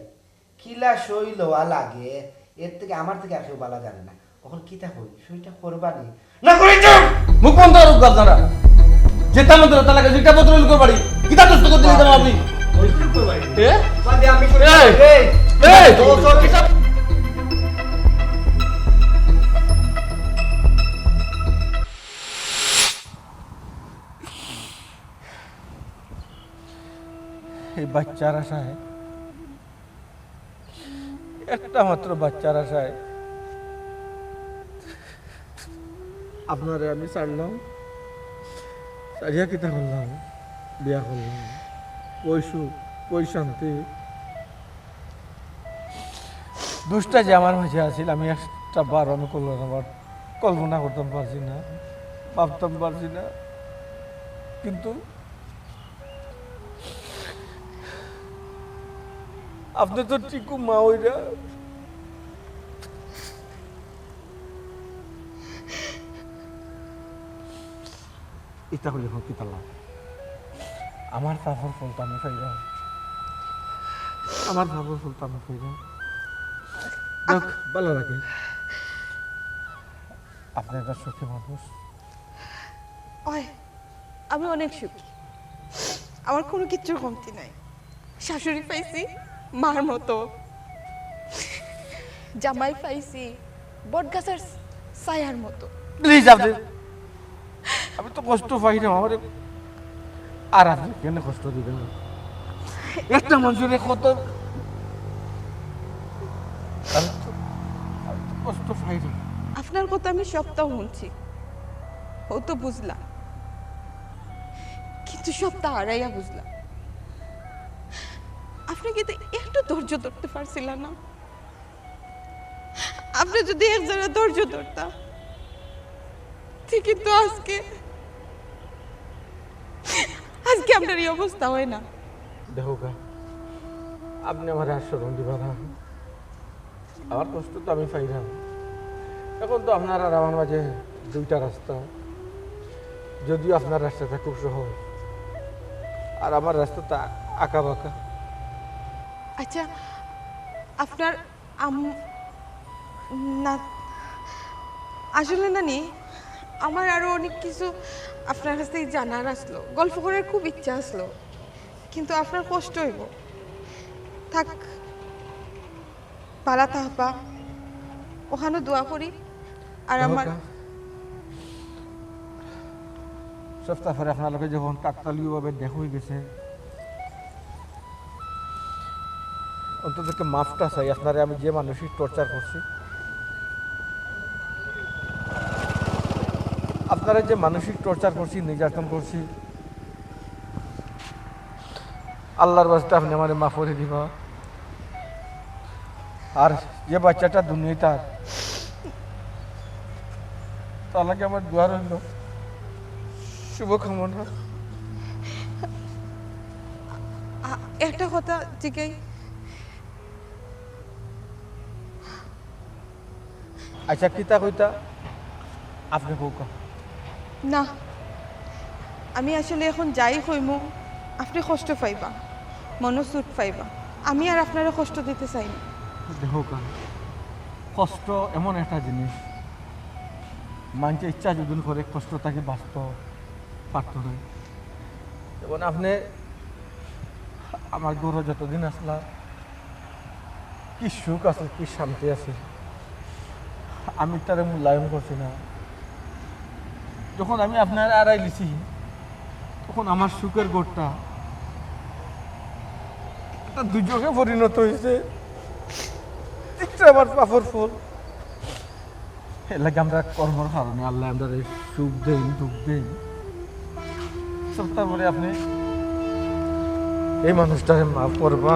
S10: কিলা সই লোয়া লাগে এর থেকে আমার থেকে আর কেউ বালা জানে না তখন কিতা হই সইটা করবানি না করে
S1: মুখ বন্ধ করুক আপনারা যেটা মতো তালাকে যেটা পত্র লিখতে পারি কিতা দোস্ত করতে দিতাম আপনি
S9: এ?
S8: বাদে আমি
S9: এই! এই!
S1: এই বাচ্চার আশায় একটা মাত্র বাচ্চার আশায় আপনারে আমি ছাড়লাম ছাড়িয়া কিতা করলাম বিয়া করলাম কই শান্তি দুষ্টা যে আমার মাঝে আছিল আমি একটা বার আমি কল্পনা করতাম পারছি না ভাবতাম পারছি না কিন্তু আপনি তো টিকু মা ওইরা এটা হলে হোক কিতা লাভ আমার পাপড় ফলতা আমি ফাইরা আমার পাপড় ফলতা আমি ফাইরা দেখ ভালো লাগে আপনি একটা সুখী মানুষ
S2: ওই আমি অনেক সুখী আমার কোনো কিছুর কমতি নাই শাশুড়ি পাইছি মার মতো জামাই পাইছি বটগাছের ছায়ার মতো
S1: প্লিজ আপনি আমি তো কষ্ট পাই না আমার আর আপনি কেন কষ্ট দিবেন একটা মানুষের কত আমি তো কষ্ট পাই না
S2: আপনার কথা আমি সপ্তাহ শুনছি ও তো বুঝলাম কিন্তু সপ্তাহ হারাইয়া বুঝলাম আপনি কিন্তু একটু ধৈর্য ধরতে পারছিলেন না আপনি যদি এক জায়গায় ধৈর্য ধরতাম ঠিক কিন্তু আজকে আপনার এই অবস্থা হয় না
S1: দেখো কা আপনি আমার আশ্রম দিবা না আমার কষ্ট তো আমি পাই না এখন তো আপনার আর আমার মাঝে দুইটা রাস্তা যদিও আপনার রাস্তাটা খুব সহজ আর আমার রাস্তাটা আঁকা বাঁকা
S2: আচ্ছা আপনার না আসলে নানি আমার আরো অনেক কিছু আপনার কাছ থেকে জানার আসলো গল্প করার খুব ইচ্ছা আসলো কিন্তু আপনার কষ্ট হইব থাক পালা তাহপা ওখানে দোয়া করি আর আমার
S1: সপ্তাহ পরে আপনার লোকে যখন কাকতালীয়ভাবে দেখা হয়ে গেছে অন্তত মাফটা চাই আপনারা আমি যে মানসিক টর্চার করছি আপনারা যে মানসিক টর্চার করছি, নির্যাতন করছি, আল্লাহর বাস্তে আপনি আমার মাফ করে দিবা। আর যে বাচ্চাটা দুনিয়ায় তার লাগে আমার দোয়া রইল, শুভকামনা।
S2: একটা কথা জিজ্ঞাই,
S1: আচ্ছা কিতা কইতা আপনি কৌকা।
S2: না আমি আসলে এখন যাই হইমু আপনি কষ্ট পাইবা, মনোসুট পাইবা। আমি আর আপনারা কষ্ট দিতে চাই না।
S1: দেখো কান, কষ্ট এমন একটা জিনিস, মানুষে ইচ্ছা যদি করে কষ্ট তাকে বাঁচত পারত না। যেমন আপনি আমার গৌরব যতদিন আসলা, কি সুখ আছে, কি শান্তি আছে, আমি তার মূল্যায়ন করছি না। যখন আমি আপনার আড়াই লিছি, তখন আমার সুখের গোড়টা একটা দুর্যোগে পরিণত হয়েছে। এটা আমার পাপর ফল। এর লাগে আমরা কর্মর কারণে আল্লাহ আমরা সুখ দেন, দুঃখ দেন সব। তারপরে আপনি এই মানুষটাকে মাফ করবা।